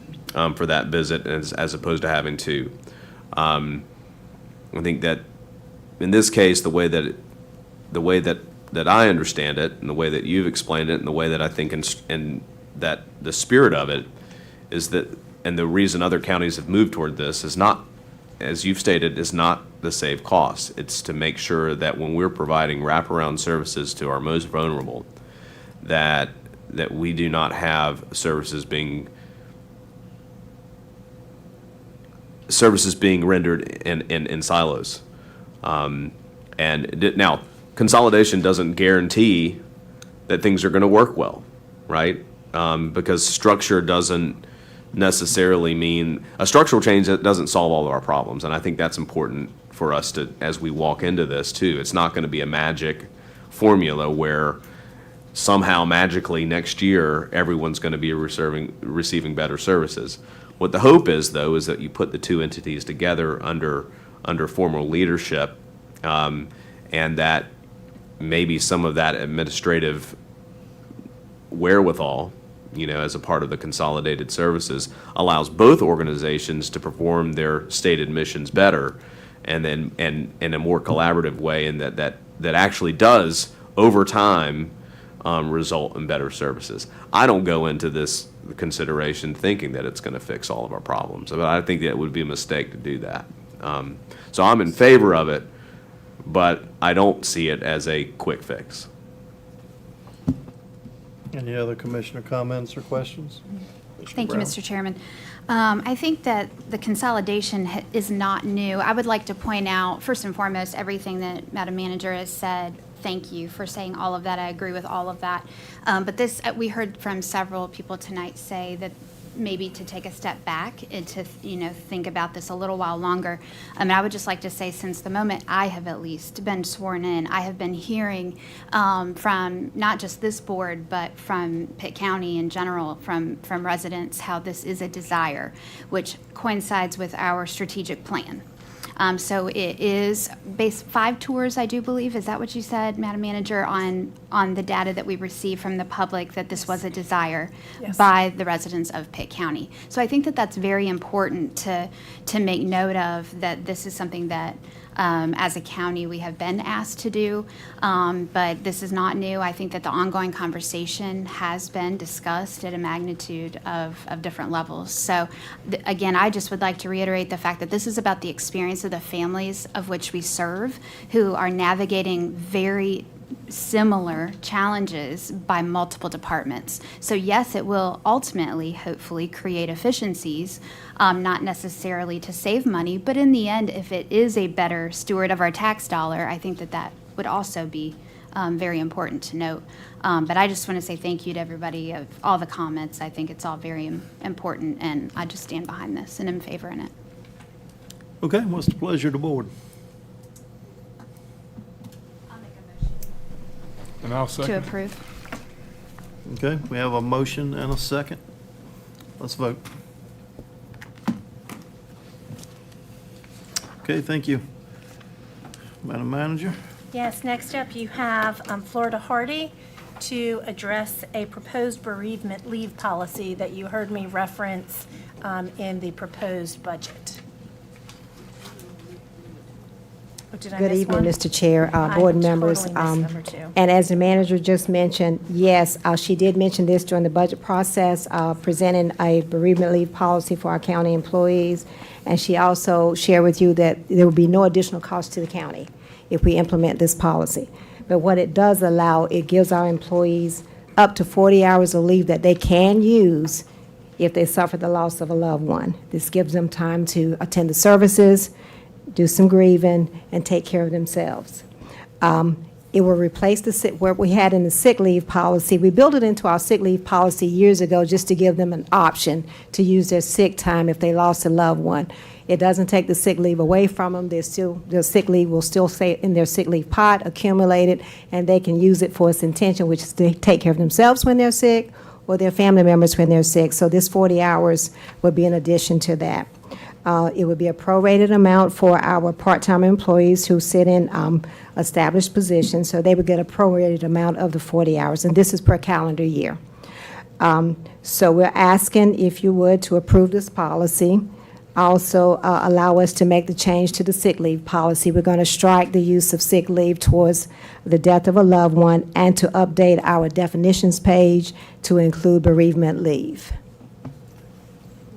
[SPEAKER 14] for that visit as opposed to having two. I think that in this case, the way that I understand it, and the way that you've explained it, and the way that I think and that the spirit of it is that, and the reason other counties have moved toward this is not, as you've stated, is not to save costs. It's to make sure that when we're providing wraparound services to our most vulnerable, that we do not have services being rendered in silos. And now, consolidation doesn't guarantee that things are going to work well, right? Because structure doesn't necessarily mean a structural change that doesn't solve all of our problems. And I think that's important for us to, as we walk into this too. It's not going to be a magic formula where somehow magically next year everyone's going to be receiving better services. What the hope is, though, is that you put the two entities together under formal leadership, and that maybe some of that administrative wherewithal, as a part of the consolidated services, allows both organizations to perform their stated missions better, and then in a more collaborative way, and that actually does over time result in better services. I don't go into this consideration thinking that it's going to fix all of our problems, but I think that it would be a mistake to do that. So I'm in favor of it, but I don't see it as a quick fix.
[SPEAKER 3] Any other commissioner comments or questions?
[SPEAKER 4] Thank you, Mr. Chairman. I think that the consolidation is not new. I would like to point out, first and foremost, everything that Madam Manager has said. Thank you for saying all of that. I agree with all of that. But this, we heard from several people tonight say that
[SPEAKER 1] maybe to take a step back and to, think about this a little while longer. I would just like to say, since the moment I have at least been sworn in, I have been hearing from not just this board, but from Pitt County in general, from residents, how this is a desire, which coincides with our strategic plan. So it is 5 tours, I do believe. Is that what you said, Madam Manager, on the data that we received from the public, that this was a desire
[SPEAKER 2] Yes.
[SPEAKER 1] by the residents of Pitt County? So I think that that's very important to make note of, that this is something that as a county we have been asked to do, but this is not new. I think that the ongoing conversation has been discussed at a magnitude of different levels. So again, I just would like to reiterate the fact that this is about the experience of the families of which we serve, who are navigating very similar challenges by multiple departments. So yes, it will ultimately, hopefully, create efficiencies, not necessarily to save money, but in the end, if it is a better steward of our tax dollar, I think that that would also be very important to note. But I just want to say thank you to everybody of all the comments. I think it's all very important, and I just stand behind this and in favor in it.
[SPEAKER 3] Okay, what's the pleasure of the board?
[SPEAKER 17] And I'll second.
[SPEAKER 1] To approve.
[SPEAKER 3] Okay, we have a motion and a second. Let's vote. Okay, thank you. Madam Manager?
[SPEAKER 2] Yes, next up you have Florida Hardy to address a proposed bereavement leave policy that you heard me reference in the proposed budget. Oh, did I
[SPEAKER 12] Good
[SPEAKER 2] miss
[SPEAKER 12] evening,
[SPEAKER 2] one?
[SPEAKER 12] Mr. Chair,
[SPEAKER 2] I
[SPEAKER 12] board members.
[SPEAKER 2] totally missed number 2.
[SPEAKER 12] And as the manager just mentioned, yes, she did mention this during the budget process, presenting a bereavement leave policy for our county employees. And she also shared with you that there will be no additional cost to the county if we implement this policy. But what it does allow, it gives our employees up to 40 hours of leave that they can use if they suffer the loss of a loved one. This gives them time to attend the services, do some grieving, and take care of themselves. It will replace what we had in the sick leave policy. We built it into our sick leave policy years ago just to give them an option to use their sick time if they lost a loved one. It doesn't take the sick leave away from them. Their sick leave will still stay in their sick leave pot, accumulated, and they can use it for its intention, which is to take care of themselves when they're sick or their family members when they're sick. So this 40 hours would be in addition to that. It would be a prorated amount for our part-time employees who sit in established positions, so they would get a prorated amount of the 40 hours, and this is per calendar year. So we're asking, if you would, to approve this policy. Also, allow us to make the change to the sick leave policy. We're going to strike the use of sick leave towards the death of a loved one and to update our definitions page to include bereavement leave.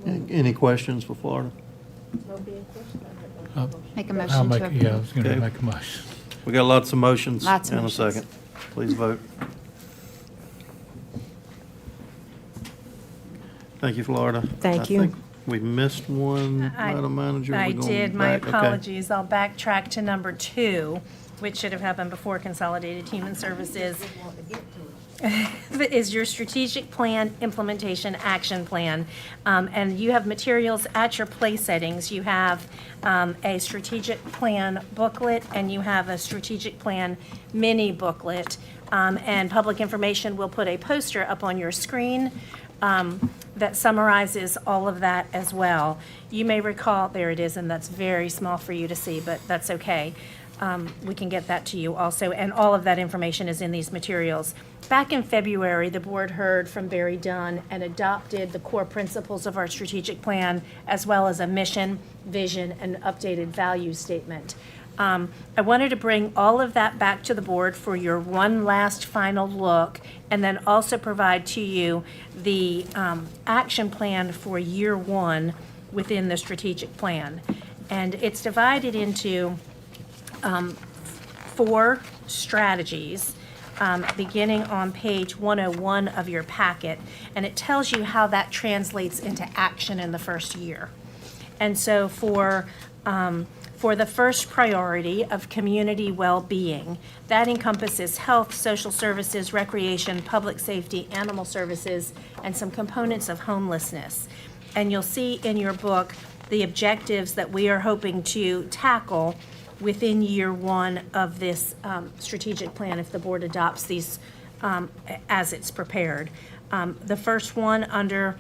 [SPEAKER 3] Any questions for Florida?
[SPEAKER 1] Make a
[SPEAKER 9] I'll
[SPEAKER 1] motion
[SPEAKER 9] make,
[SPEAKER 1] to
[SPEAKER 9] yeah, I
[SPEAKER 1] approve.
[SPEAKER 9] was going to
[SPEAKER 3] Okay.
[SPEAKER 9] make a motion.
[SPEAKER 3] We got lots of motions
[SPEAKER 1] Lots of
[SPEAKER 3] and a
[SPEAKER 1] motions.
[SPEAKER 3] second. Please vote. Thank you, Florida.
[SPEAKER 12] Thank you.
[SPEAKER 3] I think we missed one, Madam Manager.
[SPEAKER 2] I
[SPEAKER 3] We're going
[SPEAKER 2] did, my
[SPEAKER 3] back. Okay.
[SPEAKER 2] apologies. I'll backtrack to number 2, which should have happened before Consolidated Human Services. Is your strategic plan implementation action plan. And you have materials at your place settings. You have a strategic plan booklet and you have a strategic plan mini booklet. And Public Information will put a poster up on your screen that summarizes all of that as well. You may recall, there it is, and that's very small for you to see, but that's okay. We can get that to you also, and all of that information is in these materials. Back in February, the board heard from Barry Dunn and adopted the core principles of our strategic plan, as well as a mission, vision, and updated value statement. I wanted to bring all of that back to the board for your one last final look, and then also provide to you the action plan for year 1 within the strategic plan. And it's divided into 4 strategies, beginning on page 101 of your packet, and it tells you how that translates into action in the first year. And so for for the first priority of community well-being. That encompasses health, social services, recreation, public safety, animal services, and some components of homelessness. And you'll see in your book the objectives that we are hoping to tackle within year one of this strategic plan if the board adopts these as it's prepared. The first one under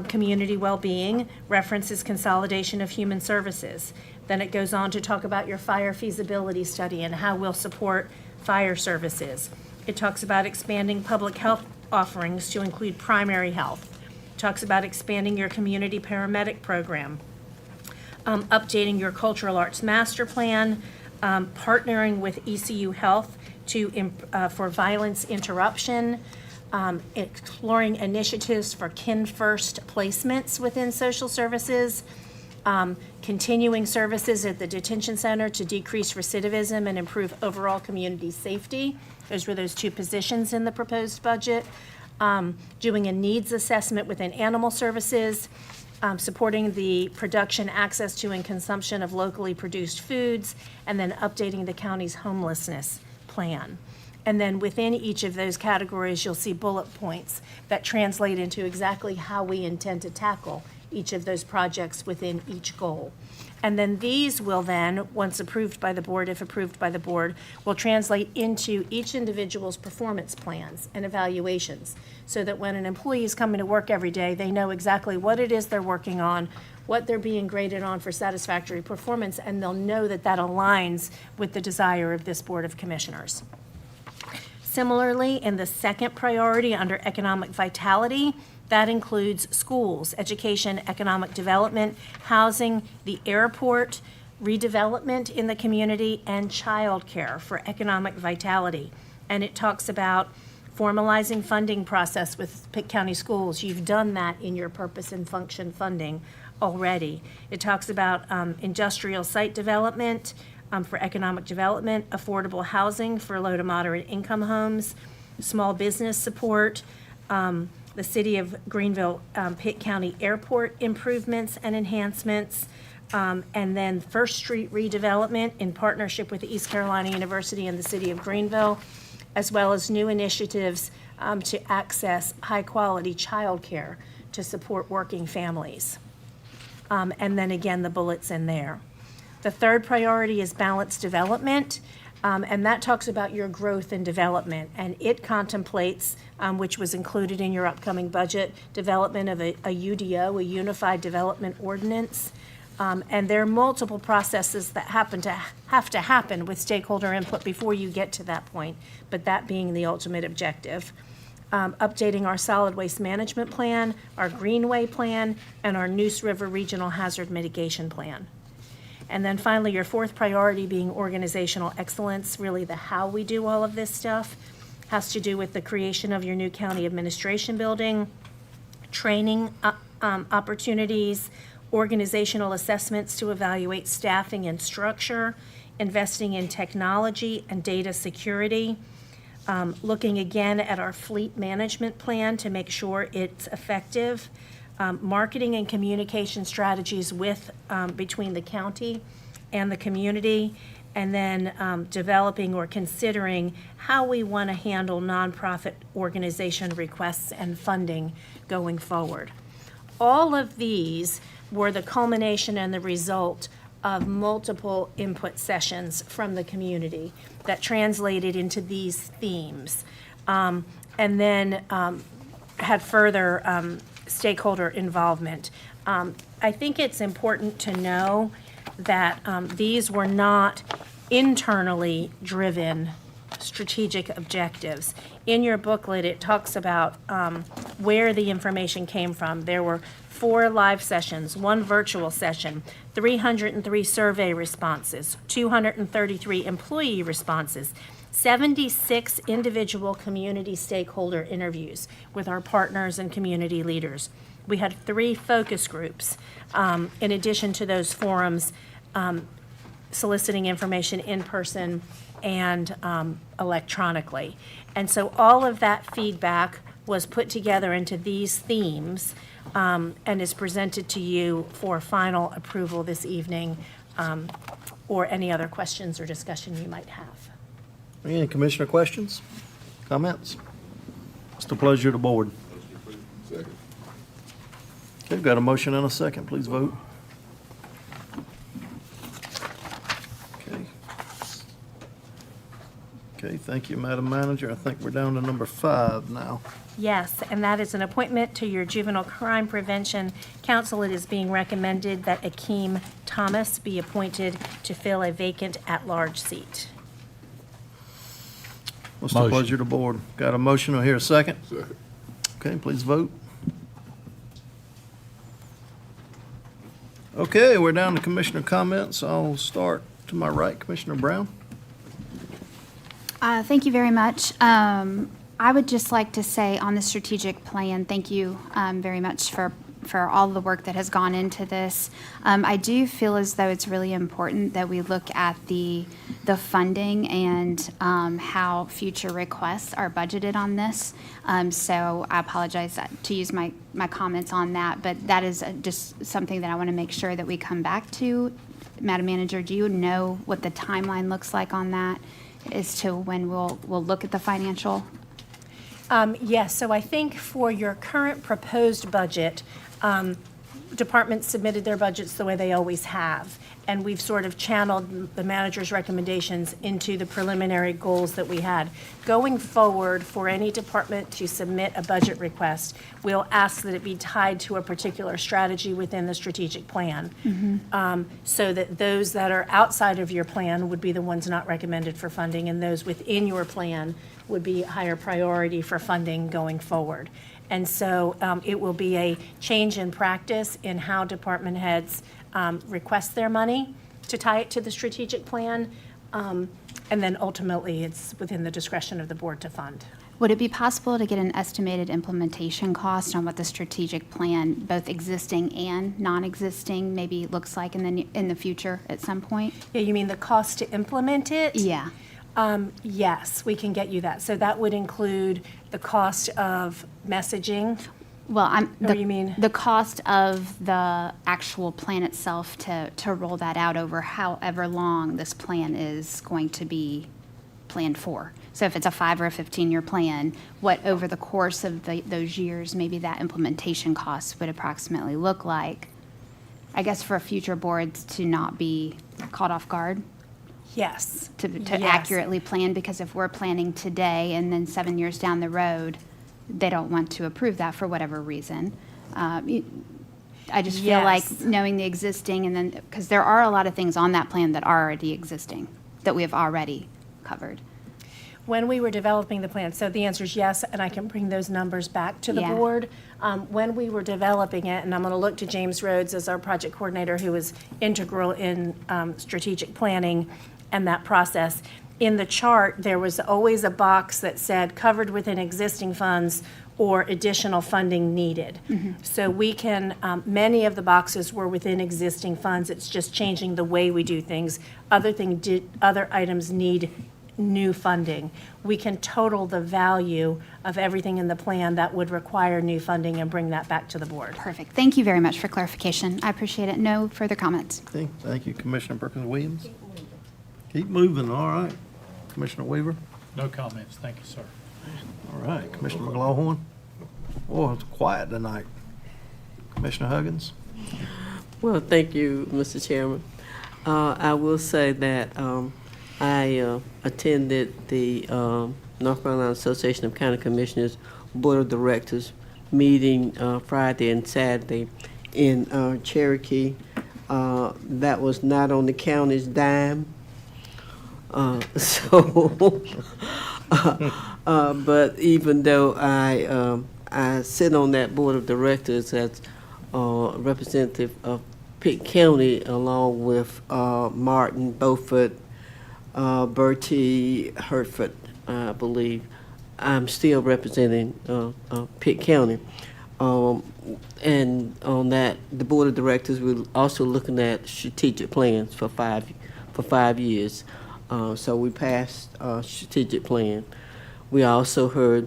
[SPEAKER 2] community well-being references consolidation of human services. Then it goes on to talk about your fire feasibility study and how we'll support fire services. It talks about expanding public health offerings to include primary health. It talks about expanding your community paramedic program, updating your cultural arts master plan, partnering with ECU Health for violence interruption, exploring initiatives for kin first placements within social services, continuing services at the detention center to decrease recidivism and improve overall community safety. Those were those two positions in the proposed budget. Doing a needs assessment within animal services, supporting the production, access to, and consumption of locally produced foods, and then updating the county's homelessness plan. And then within each of those categories, you'll see bullet points that translate into exactly how we intend to tackle each of those projects within each goal. And then these will then, once approved by the board, if approved by the board, will translate into each individual's performance plans and evaluations, so that when an employee is coming to work every day, they know exactly what it is they're working on, what they're being graded on for satisfactory performance, and they'll know that that aligns with the desire of this Board of Commissioners. Similarly, in the second priority under economic vitality, that includes schools, education, economic development, housing, the airport, redevelopment in the community, and childcare for economic vitality. And it talks about formalizing funding process with Pitt County Schools. You've done that in your purpose and function funding already. It talks about industrial site development, for economic development, affordable housing for low to moderate income homes, small business support, the City of Greenville, Pitt County Airport improvements and enhancements, and then First Street redevelopment in partnership with East Carolina University and the City of Greenville, as well as new initiatives to access high-quality childcare to support working families. And then again, the bullets in there. The third priority is balanced development, and that talks about your growth and development. And it contemplates, which was included in your upcoming budget, development of a UDO, a Unified Development Ordinance. And there are multiple processes that have to happen with stakeholder input before you get to that point, but that being the ultimate objective. Updating our solid waste management plan, our Greenway plan, and our Neuse River Regional Hazard Mitigation Plan. And then finally, your fourth priority being organizational excellence, really the how we do all of this stuff, has to do with the creation of your new county administration building, training opportunities, organizational assessments to evaluate staffing and structure, investing in technology and data security, looking again at our fleet management plan to make sure it's effective, marketing and communication strategies between the county and the community, and then developing or considering how we want to handle nonprofit organization requests and funding going forward. All of these were the culmination and the result of multiple input sessions from the community that translated into these themes, and then had further stakeholder involvement. I think it's important to know that these were not internally driven strategic objectives. In your booklet, it talks about where the information came from. There were 4 live sessions, 1 virtual session, 303 survey responses, 233 employee responses, 76 individual community stakeholder interviews with our partners and community leaders. We had 3 focus groups, in addition to those forums, soliciting information in person and electronically. And so all of that feedback was put together into these themes and is presented to you for final approval this evening or any other questions or discussion you might have.
[SPEAKER 3] Any commissioner questions, comments? What's the pleasure of the board?
[SPEAKER 5] Second.
[SPEAKER 3] Okay, we've got a motion and a second. Please vote. Okay. Okay, thank you, Madam Manager. I think we're down to number 5 now.
[SPEAKER 2] Yes, and that is an appointment to your Juvenile Crime Prevention Council. It is being recommended that Akeem Thomas be appointed to fill a vacant at-large seat.
[SPEAKER 3] What's the
[SPEAKER 9] Motion.
[SPEAKER 3] pleasure of the board? Got a motion, or here a second?
[SPEAKER 5] Second.
[SPEAKER 3] Okay, please vote. Okay, we're down to commissioner comments. I'll start to my right, Commissioner Brown.
[SPEAKER 1] Thank you very much. I would just like to say on the strategic plan, thank you very much for all the work that has gone into this. I do feel as though it's really important that we look at the funding and how future requests are budgeted on this. So I apologize to use my comments on that, but that is just something that I want to make sure that we come back to. Madam Manager, do you know what the timeline looks like on that as to when we'll look at the financial?
[SPEAKER 2] Yes, so I think for your current proposed budget, departments submitted their budgets the way they always have, and we've sort of channeled the manager's recommendations into the preliminary goals that we had. Going forward, for any department to submit a budget request, we'll ask that it be tied to a particular strategy within the strategic plan, so that those that are outside of your plan would be the ones not recommended for funding, and those within your plan would be higher priority for funding going forward. And so it will be a change in practice in how department heads request their money to tie it to the strategic plan. And then ultimately, it's within the discretion of the board to fund.
[SPEAKER 1] Would it be possible to get an estimated implementation cost on what the strategic plan, both existing and non-existing, maybe looks like in the future at some point?
[SPEAKER 2] Yeah, you mean the cost to implement it?
[SPEAKER 1] Yeah.
[SPEAKER 2] Yes, we can get you that. So that would include the cost of messaging.
[SPEAKER 1] Well,
[SPEAKER 2] you mean?
[SPEAKER 1] The cost of the actual plan itself to roll that out over however long this plan is going to be planned for. So if it's a 5 or a 15-year plan, what over the course of those years, maybe that implementation cost would approximately look like, I guess, for future boards to not be caught off guard?
[SPEAKER 2] Yes.
[SPEAKER 1] To
[SPEAKER 2] Yes.
[SPEAKER 1] accurately plan, because if we're planning today and then 7 years down the road, they don't want to approve that for whatever reason. I just feel like
[SPEAKER 2] Yes.
[SPEAKER 1] knowing the existing and then, because there are a lot of things on that plan that are already existing, that we have already covered.
[SPEAKER 2] When we were developing the plan, so the answer is yes, and I can bring those numbers back to the
[SPEAKER 1] Yeah.
[SPEAKER 2] board. When we were developing it, and I'm going to look to James Rhodes as our project coordinator, who was integral in strategic planning and that process. In the chart, there was always a box that said covered within existing funds or additional funding needed. So we can, many of the boxes were within existing funds. It's just changing the way we do things. Other items need new funding. We can total the value of everything in the plan that would require new funding and bring that back to the board.
[SPEAKER 1] Perfect. Thank you very much for clarification. I appreciate it. No further comments.
[SPEAKER 3] Okay, thank you, Commissioner Perkins Williams. Keep moving, all right. Commissioner Weaver?
[SPEAKER 9] No comments, thank you, sir.
[SPEAKER 3] All right, Commissioner McLaughlin? Oh, it's quiet tonight. Commissioner Huggins?
[SPEAKER 7] Well, thank you, Mr. Chairman. I will say that I attended the North Carolina Association of County Commissioners Board of Directors meeting Friday and Saturday in Cherokee. That was not on the county's dime. But even though I sit on that board of directors as representative of Pitt County, along with Martin, Beaufort, Bertie, Hertford, I believe, I'm still representing Pitt County. And on that, the board of directors, we're also looking at strategic plans for 5 years. So we passed a strategic plan. We also heard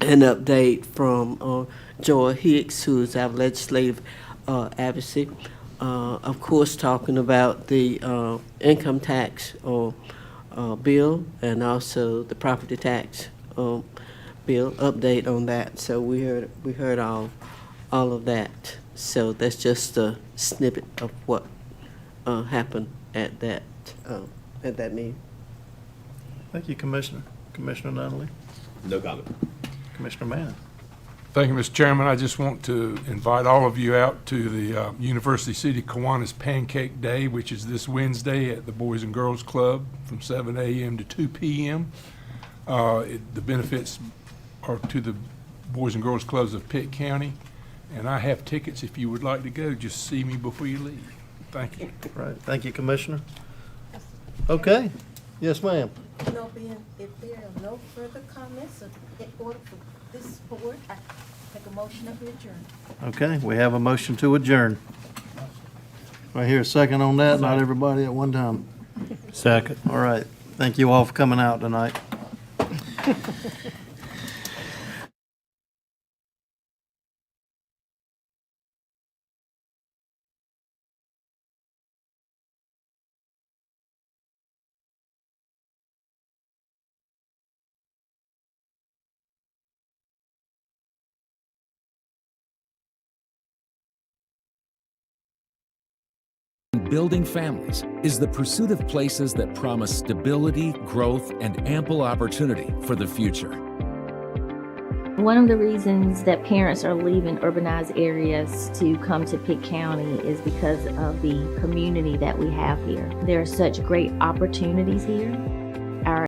[SPEAKER 7] an update from Joy Hicks, who is our legislative advocate, of course, talking about the income tax bill and also the property tax bill update on that. So we heard all of that. So that's just a snippet of what happened at that meeting.
[SPEAKER 3] Thank you, Commissioner. Commissioner Nunley.
[SPEAKER 14] No comment.
[SPEAKER 3] Commissioner Mann.
[SPEAKER 17] Thank you, Mr. Chairman. I just want to invite all of you out to the University City Kiwanis Pancake Day, which is this Wednesday at the Boys and Girls Club from 7 a.m. to 2 p.m. The benefits are to the Boys and Girls Clubs of Pitt County, and I have tickets if you would like to go. Just see me before you leave. Thank you.
[SPEAKER 3] Right. Thank you, Commissioner. Okay. Yes, ma'am.
[SPEAKER 10] If there are no further comments, in order for this board, I make a motion that we adjourn.
[SPEAKER 3] Okay, we have a motion to adjourn. I hear a second on that, not everybody at one time.
[SPEAKER 9] Second.
[SPEAKER 3] All right. Thank you all for coming out tonight.
[SPEAKER 15] Building families is the pursuit of places that promise stability, growth, and ample opportunity for the future.
[SPEAKER 16] One of the reasons that parents are leaving urbanized areas to come to Pitt County is because of the community that we have here. There are such great opportunities here.